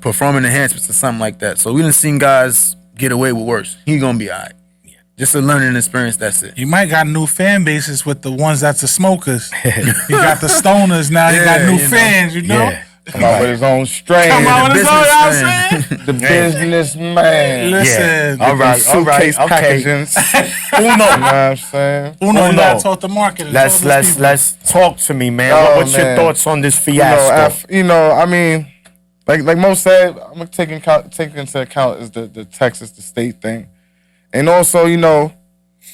performance enhancements or something like that. So we done seen guys get away with worse. He gonna be all right. Just a learning experience, that's it. He might got new fan bases with the ones that's the smokers. He got the stoners now. He got new fans, you know? Yeah. Come out with his own strain. Come on, the that's all y'all saying? The businessman. Listen, All right, Suitcase okay. packagings. Uno, You know what I'm saying? Uno, you Uno. gotta talk to marketers. let's talk to me, man. Oh, What's your man. thoughts on this You know, fiasco? I mean, like Mo said, I'm gonna take into account is the Texas, the state thing, and also, you know,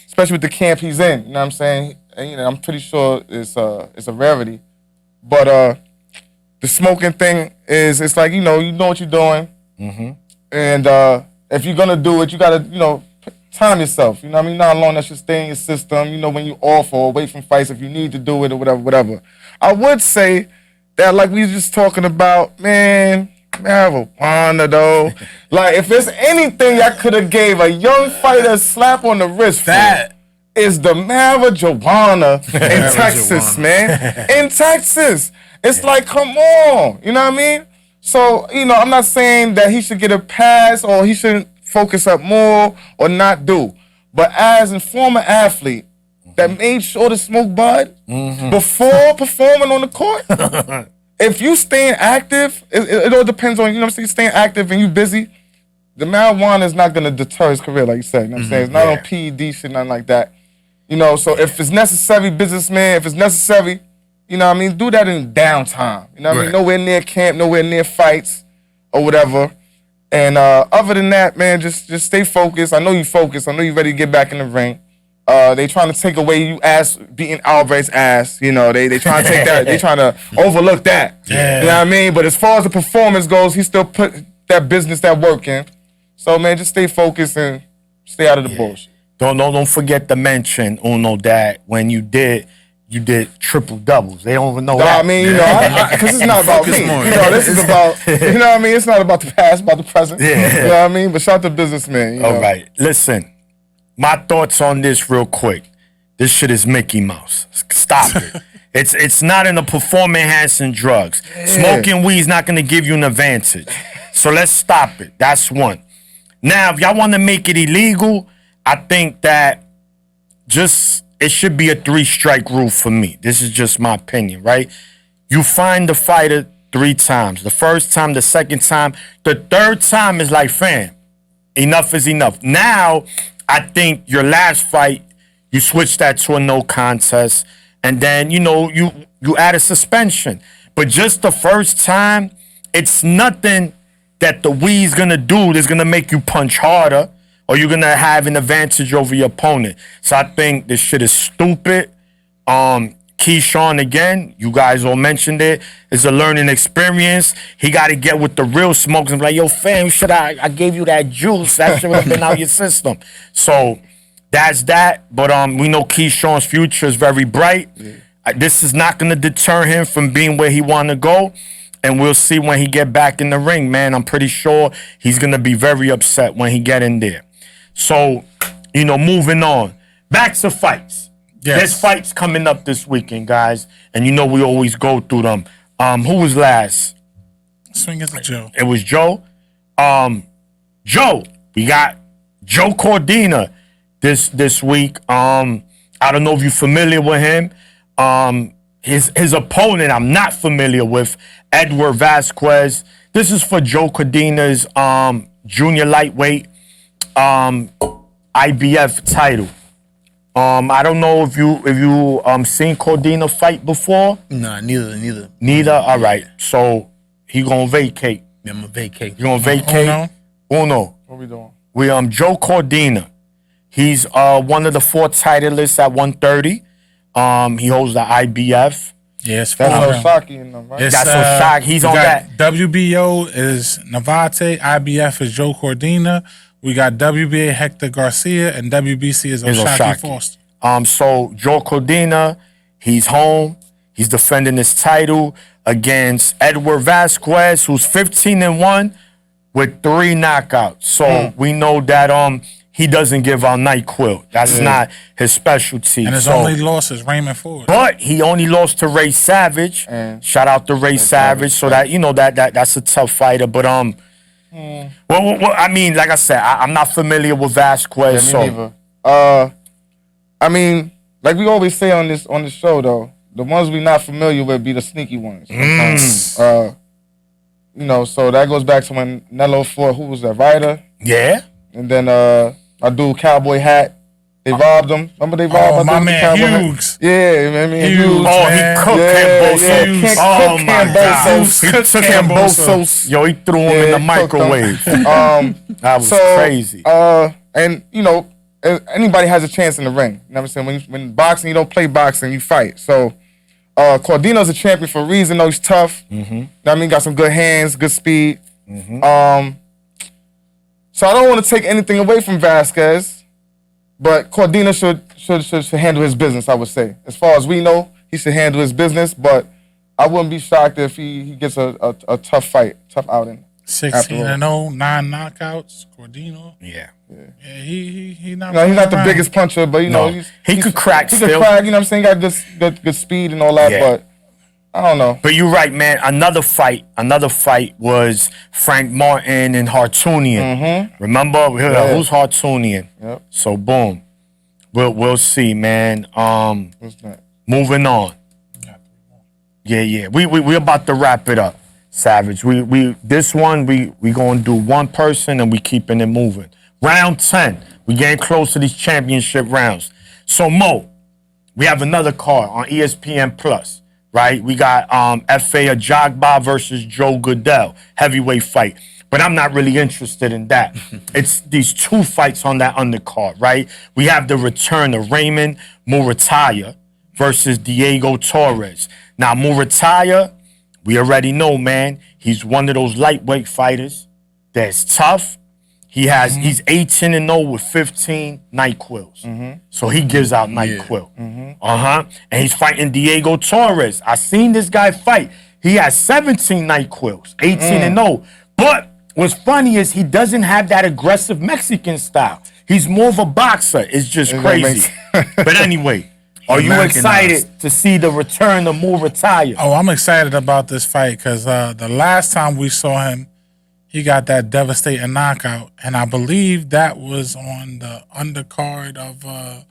especially with the camp he's in. You know what I'm saying? And, you know, I'm pretty sure it's a rarity, but the smoking thing is, it's like, you know what you're doing, and if you're gonna do it, you gotta, you know, time yourself. You know what I mean? Not long that should stay in your system. You know, when you off or away from fights, if you need to do it or whatever. I would say that, like we was just talking about, man, marijuana though. Like, if there's anything I could have gave a young fighter a slap on the wrist for, That is the marijuana in Texas, man. In Texas. It's like, come on. You know what I mean? So, you know, I'm not saying that he should get a pass or he shouldn't focus up more or not do. But as a former athlete that made sure to smoke bud before performing on the court, if you staying active, it all depends on, you know what I'm saying, staying active and you busy, the marijuana is not going to deter his career, like you said. You know what I'm saying? It's not on PED shit, nothing like that. You know, so if it's necessary, businessman, if it's necessary, you know what I mean, do that in downtime. You know what I mean? Nowhere near camp, nowhere near fights or whatever. And other than that, man, just stay focused. I know you focused. I know you ready to get back in the ring. They trying to take away you ass beating Alvarez's ass. You know, they trying to take that. They trying to overlook that. Yeah. You know what I mean? But as far as the performance goes, he still put that business, that work in. So, man, just stay focused and stay out of the bullshit. Don't forget to mention, Uno, that when you did triple doubles. They don't even know that. I mean, you know, because it's not about me. You know, this is about, you know what I mean? It's not about the past, about the present. Yeah. You know what I mean? But shout out to businessman. You know? All right, listen. My thoughts on this real quick. This shit is Mickey Mouse. Stop it. It's not in the performance enhancing drugs. Smoking weed's not gonna give you an advantage. So let's stop it. That's one. Now, if y'all want to make it illegal, I think that it should be a 3-strike rule for me. This is just my opinion, right? You find the fighter 3 times. The first time, the second time, the third time is like, fam, enough is enough. Now, I think your last fight, you switch that to a no contest, and then, you know, you add a suspension. But just the first time, it's nothing that the weed's gonna do that's gonna make you punch harder or you're gonna have an advantage over your opponent. So I think this shit is stupid. Keyshawn, again, you guys all mentioned it, it's a learning experience. He gotta get with the real smokers and be like, yo, fam, I gave you that juice. That shit would have been out your system. So that's that. But we know Keyshawn's future is very bright. This is not gonna deter him from being where he wanna go. And we'll see when he get back in the ring, man. I'm pretty sure he's gonna be very upset when he get in there. So, you know, moving on. Back to fights. Yes. There's fights coming up this weekend, guys. And you know we always go through them. Who was last? Swing it to Joe. It was Joe. Joe. We got Joe Cordina this week. I don't know if you're familiar with him. His opponent I'm not familiar with, Edward Vasquez. This is for Joe Cordina's junior lightweight IBF title. I don't know if you seen Cordina fight before. Nah, neither. Neither. All right. So he gonna vacate. Yeah, I'm gonna vacate. You gonna vacate? Uno. What we doing? We Joe Cordina. He's one of the 4 titleists at 130. He holds the IBF. Yes, That's Osaki in them, right? It's, That's Osaki. He's we on got that. WBO is Navate, IBF is Joe Cordina. We got WBA Hector Garcia, and WBC is Oshaki Foster. So Joe Cordina, he's home. He's defending his title against Edward Vasquez, who's 15-1 with 3 knockouts. So we know that he doesn't give out NyQuil. That's not his specialty. And his only loss is Raymond Ford. But he only lost to Ray Savage. Shout out to Ray Savage. So that that's a tough fighter. But well, I mean, like I said, I'm not familiar with Vasquez. Yeah, me neither. I mean, like we always say on this show though, the ones we not familiar with be the sneaky ones. So that goes back to when Nello fought, who was that, Ryder? Yeah. And then I do Cowboy Hat. They robbed him. Remember they robbed my the man Cowboy Hat? Hughes. Yeah, I mean Hughes. Hughes. Oh, Man. he cooked Hughes. Cambosos. Oh my God. He He took Cambosos. Yo, he threw him in the he cooked microwave. him. That was crazy. And anybody has a chance in the ring. You know what I'm saying? When boxing, you don't play boxing, you fight. So Cordino's a champion for a reason, though he's tough. You know what I mean? Got some good hands, good speed. So I don't want to take anything away from Vasquez, but Cordino should handle his business, I would say. As far as we know, he should handle his business, but I wouldn't be shocked if he gets a tough fight, tough outing. 16-0, 9 knockouts. Cordino. Yeah. Yeah, he not. He's not the around. biggest puncher, but He could crack He still. could crack. You know what I'm saying? Got good speed and all that, Yeah. but I don't know. But you're right, man. Another fight was Frank Martin and Hartunian. Remember? Who's Hartunian? Yep. So boom. We'll see, man. What's that? Moving on. Yeah. We about to wrap it up. Savage. This one we gonna do one person and we keeping it moving. Round 10. We getting close to these championship rounds. So Mo, we have another card on ESPN Plus, right? We got F.A. Ajagba versus Joe Goodell, heavyweight fight. But I'm not really interested in that. It's these 2 fights on that undercard, right? We have the return of Raymond Murataya versus Diego Torres. Now Murataya, we already know, man, he's one of those lightweight fighters that's tough. He's 18-0 with 15 NyQuils. So he gives out NyQuil. And he's fighting Diego Torres. I seen this guy fight. He has 17 NyQuils, 18-0. But what's funny is he doesn't have that aggressive Mexican style. He's more of a boxer. It's just crazy. But anyway, are you excited to see the return of Murataya? Oh, I'm excited about this fight because the last time we saw him, he got that devastating knockout, and I believe that was on the undercard of, I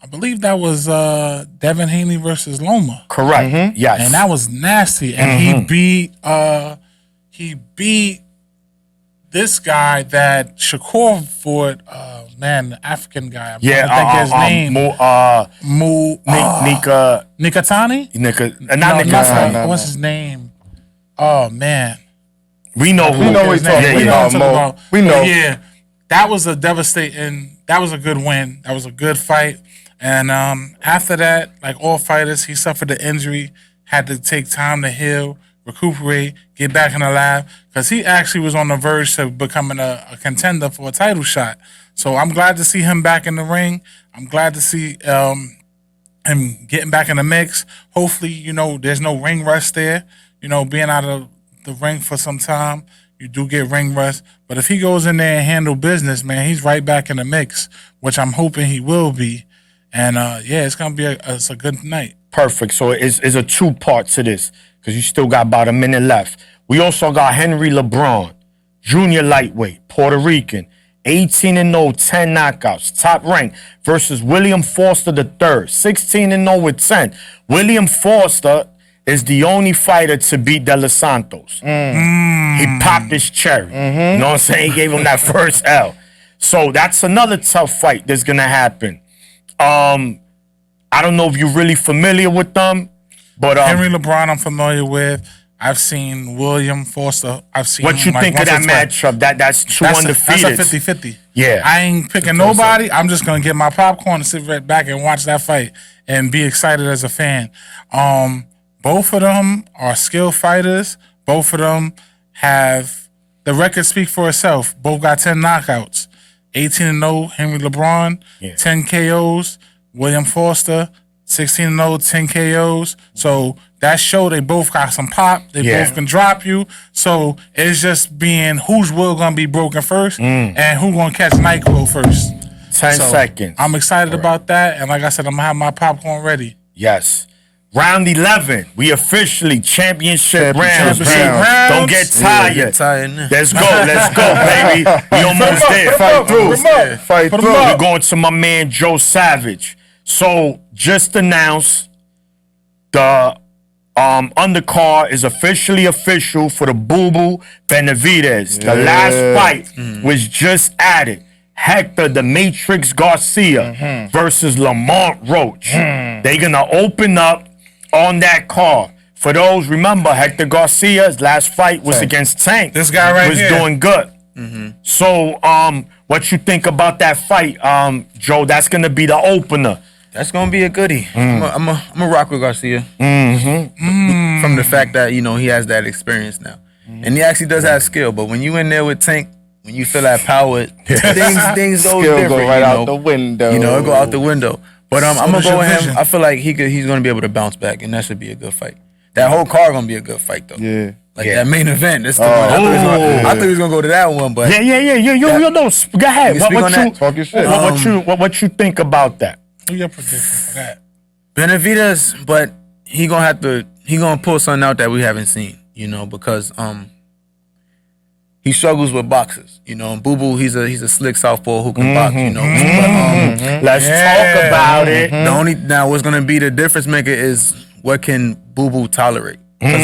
believe that was Devin Haney versus Loma. Correct. Yes. And that was nasty. And he beat this guy that Shakur fought, the African guy. I think his name. Nikatani? Nikatani. What's his name? Oh man. We know who. We know what he's talking about. We know. Yeah, that was a devastating. That was a good win. That was a good fight. And after that, like all fighters, he suffered an injury, had to take time to heal, recuperate, get back in the lab, because he actually was on the verge of becoming a contender for a title shot. So I'm glad to see him back in the ring. I'm glad to see him getting back in the mix. Hopefully, there's no ring rust there. Being out of the ring for some time, you do get ring rust. But if he goes in there and handle business, man, he's right back in the mix, which I'm hoping he will be. And it's gonna be a good night. Perfect. So it's a 2-part to this because you still got about a minute left. We also got Henry LeBron, junior lightweight, Puerto Rican, 18-0, 10 knockouts, top rank, versus William Foster III, 16-0 with 10. William Foster is the only fighter to beat De Los Santos. He popped his cherry. You know what I'm saying? He gave him that first L. So that's another tough fight that's going to happen. I don't know if you're really familiar with them, but Henry LeBron I'm familiar with. I've seen William Foster. I've seen what you think of that matchup? That's 2 undefeated. That's a 50-50. Yeah. I ain't picking nobody. I'm just going to get my popcorn and sit right back and watch that fight and be excited as a fan. Both of them are skilled fighters. Both of them have the record speak for itself. Both got 10 knockouts. 18-0, Henry LeBron, 10 KOs. William Foster, 16-0, 10 KOs. So that show they both got some pop. They both can drop you. So it's just being whose will gonna be broken first and who gonna catch NyQuil first. 10 seconds. I'm excited about that, and like I said, I'm gonna have my popcorn ready. Yes. Round 11. We officially championship rounds. Championship baby. rounds. Don't get tired. Get tired now. Let's go, baby. We almost there. Fight through. Fight Put 'em through. up. We're going to my man Joe Savage. So just announced the undercard is officially official for the Boo Boo Benavidez. The last fight was just added. Hector the Matrix Garcia versus Lamont Roach. They're gonna open up on that card. For those, remember Hector Garcia's last fight was against Tank. This guy right was here. doing good. So, what you think about that fight, Joe? That's gonna be the opener. That's gonna be a goodie. I'm a rock with Garcia. From the fact that he has that experience now, and he actually does have skill. But when you in there with Tank, when you feel that power, things go Skill different. go right out the window. It go out the window. But I'm gonna does go your with him. vision. I feel like he's gonna be able to bounce back, and that should be a good fight. That whole card gonna be a good fight though. Yeah. Like that main event. That's the one. I thought he was gonna go to that one, but Yeah. Yo, no, go ahead. You speak on that? Talk your shit. What you think about that? Who your prediction for that? Benavidez, but he gonna pull something out that we haven't seen, because he struggles with boxers, and Boo Boo, he's a slick southpaw who can box, But, Let's talk about it. the only now what's gonna be the difference maker is what can Boo Boo tolerate? Because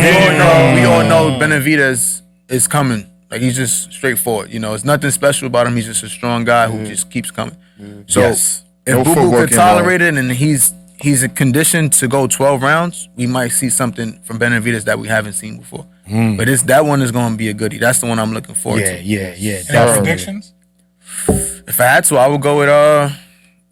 we all know Benavidez is coming. Like he's just straightforward, it's nothing special about him. He's just a strong guy who just keeps coming. So Yes. if No Boo Boo footwork could tolerate it and he's in condition to go 12 rounds, we might see something from Benavidez that we haven't seen before. But that one is going to be a goodie. That's the one I'm looking forward to. Yeah. Any Definitely. predictions? If I had to, I would go with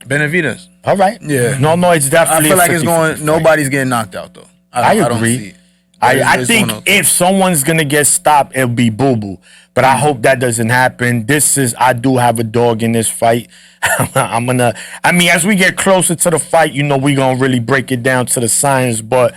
Benavidez. All right. Yeah. No, it's I definitely. feel like it's 50-50 going. fight. Nobody's getting knocked out though. I don't agree. see it. But I it's think one of those. if someone's gonna get stopped, it'll be Boo Boo. But I hope that doesn't happen. I do have a dog in this fight. As we get closer to the fight, we gonna really break it down to the science. But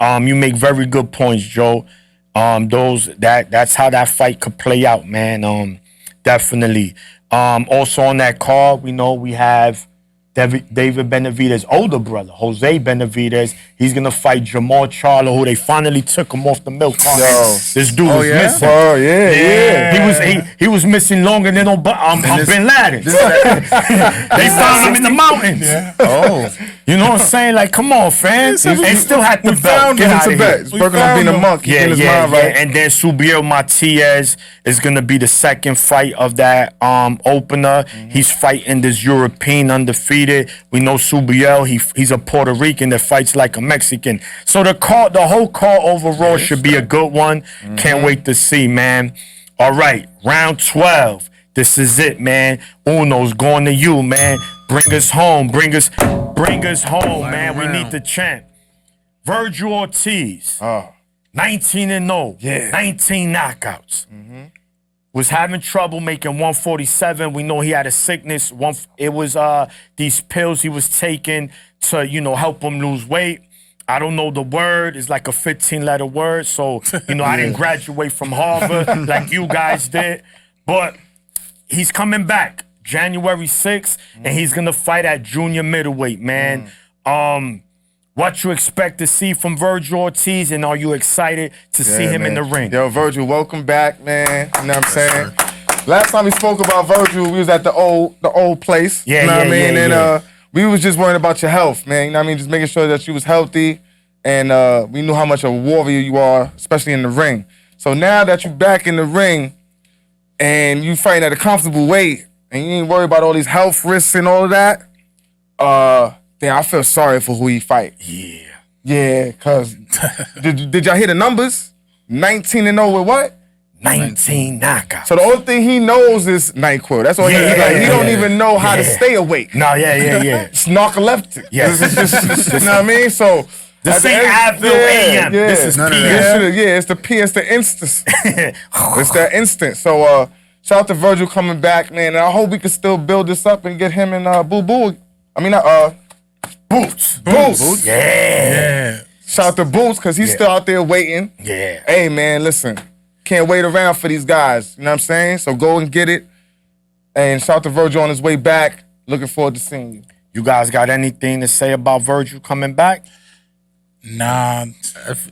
you make very good points, Joe. That's how that fight could play out, man. Definitely. Also on that card, we have David Benavidez' older brother, Jose Benavidez. He's gonna fight Jamal Charlo, who they finally took him off the milk carton. Yo. This dude was yeah? missing. Oh yeah. He was missing longer than Bin Laden. They found him in the mountains. Oh, You know what I'm saying? Like, come on, fam. And still had the belt. found Get him. out It's a of bet. here. It's working on being a monk. He Yeah, getting his yeah, mind yeah. right. And then Subiel Matias is gonna be the second fight of that opener. He's fighting this European undefeated. We know Subiel. He's a Puerto Rican that fights like a Mexican. So the whole card overall should be a good one. Can't wait to see, man. All right, round 12. This is it, man. Uno's going to you, man. Bring us home. Bring us home, man. We need the champ. Virgil Ortiz. 19-0. Yeah. 19 knockouts. Was having trouble making 147. We know he had a sickness. It was these pills he was taking to, help him lose weight. I don't know the word. It's like a 15-letter word. So, I didn't graduate from Harvard like you guys did. But he's coming back January 6th, and he's going to fight at junior middleweight, man. What you expect to see from Virgil Ortiz, and are you excited to see him in the ring? Yo, Virgil, welcome back, man. You know what I'm saying? Last time we spoke about Virgil, we was at the old place. Yeah, you know what I mean? yeah. And we was just worrying about your health, man. You know what I mean? Just making sure that you was healthy. And we knew how much of a warrior you are, especially in the ring. So now that you back in the ring and you fighting at a comfortable weight and you ain't worried about all these health risks and all of that, then I feel sorry for who he fight. Yeah, cause did y'all hear the numbers? 19-0 with what? 19 knockouts. So the only thing he knows is NyQuil. That's all he don't even know how to stay awake. No, yeah. It's narcoleptic. Yeah. This is just, you know what I mean? So This ain't Advil AM. This is none of PM. that. It's the P. It's the instant. It's that instant. So shout out to Virgil coming back, man. And I hope we can still build this up and get him and Boo Boo. Boots. Boots. Yeah. Shout out to Boots, because he's still out there waiting. Yeah. Hey, man, listen. Can't wait around for these guys. You know what I'm saying? So go and get it. And shout out to Virgil on his way back. Looking forward to seeing you. You guys got anything to say about Virgil coming back? Nah.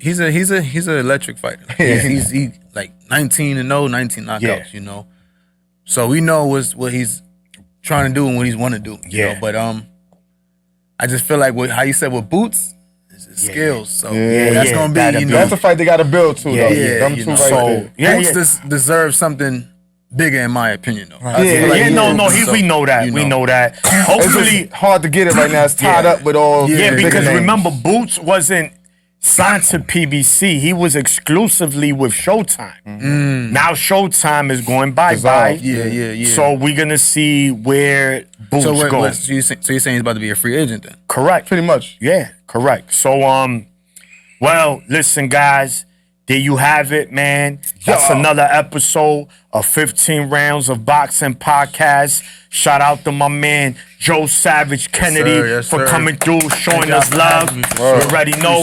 He's an electric fighter. He's like 19-0, 19 knockouts. Yeah. You know, so we know what he's trying to do and what he's want to do. You know? But I just feel like how you said with Boots, it's his skills. So that's gonna be That's a fight they got to build too. Though. Them two right there. Boots deserves something bigger, in my opinion, though. We know that. We know that. Hopefully, it's hard to get it right now. It's tied up with all. Because remember, Boots wasn't signed to PBC. He was exclusively with Showtime. Now Showtime is going bye-bye. Yeah. So we're gonna see where Boots goes. So you're saying he's about to be a free agent then? Correct. Pretty much. Yeah, correct. So well, listen, guys. There you have it, man. That's another episode of 15 Rounds of Boxing Podcast. Shout out to my man, Joe Savage Kennedy, for coming through, showing us love. You already know.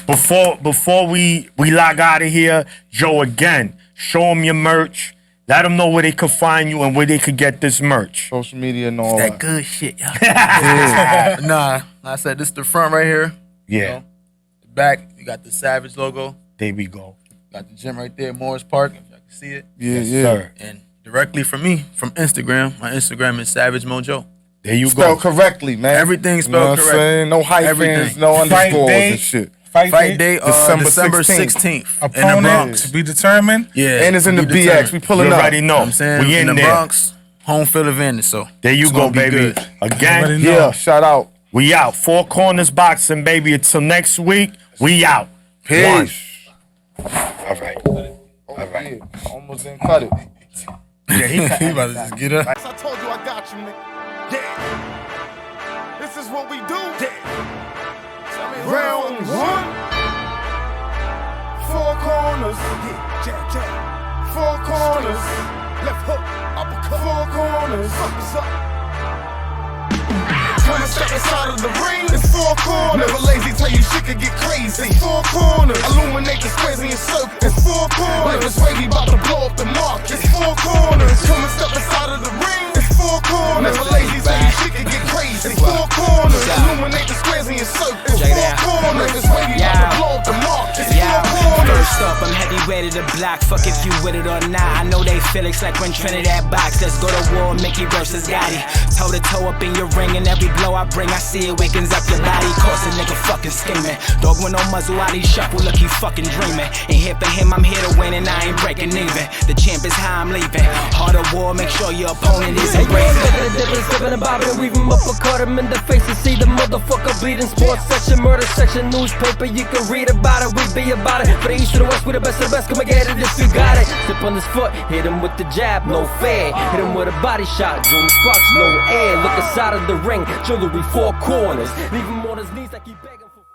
Before we log out of here, Joe, again, show them your merch. Let them know where they could find you and where they could get this merch. Social media and all that. Good shit, y'all. Nah, I said this is the front right here. Yeah. You know, the back, you got the Savage logo. There we go. Got the gym right there, Morris Park, if y'all can see it. Yes, sir. And directly from me, from Instagram, my Instagram is Savage Mojo. There you Spelled correctly, man. Everything's spelled correctly. Saying? No hyphens, no underscores and shit. Fight day, December 16th. In the Bronx. To be determined. Yeah. And it's in the BX. We pulling you up. already know. I'm saying, we in the there. Bronx, home field advantage. So there you go, baby. Again, shout out. We out. Four Corners Boxing, baby. Until next week, we out. Peace. All right. All right. Yeah. Almost didn't cut it. Yeah, he about to just get up. I told you I got you, nigga. Yeah. This is what we do. Yeah. Round one. Four corners. Yeah, jab. Four corners. Left hook. Uppercut. Four corners. Fuckers up. Come and step inside of the ring. It's four corners. Never lazy, tell you shit could get crazy. Four corners. Illuminate the squares in your circle. It's four corners. Never wavy, about to blow up the mark. It's four corners. Come and step inside of the ring. It's four corners. Never lazy, tell you shit could get crazy. Four corners. Illuminate the squares in your circle. It's four corners. Never wavy, about to blow up the mark. It's four corners. First up, I'm heavy ready to block. Fuck if you with it or not. I know they feel it's like when Trinidad box. Let's go to war, Mickey versus Gotti. Toe to toe up in your ring, and every blow I bring, I see it wakens up your body. Cause a nigga fucking scheming. Dog with no muzzle, out he shuffle, look he fucking dreaming. Ain't here for him, I'm here to win, and I ain't breaking even. The champ is how I'm leaving. Heart of war, make sure your opponent isn't breathing. Stepping and bobbing and weave him up or cut him in the face and see the motherfucker bleeding. Sports section, murder section, newspaper, you can read about it, we be about it. For the east to the west, we the best of the best, come and get it if you got it. Step on his foot, hit him with the jab, no fair. Hit him with a body shot, Jordan Sparks, no air. Look inside of the ring, jewelry, four corners. Leave him on his knees like he begging.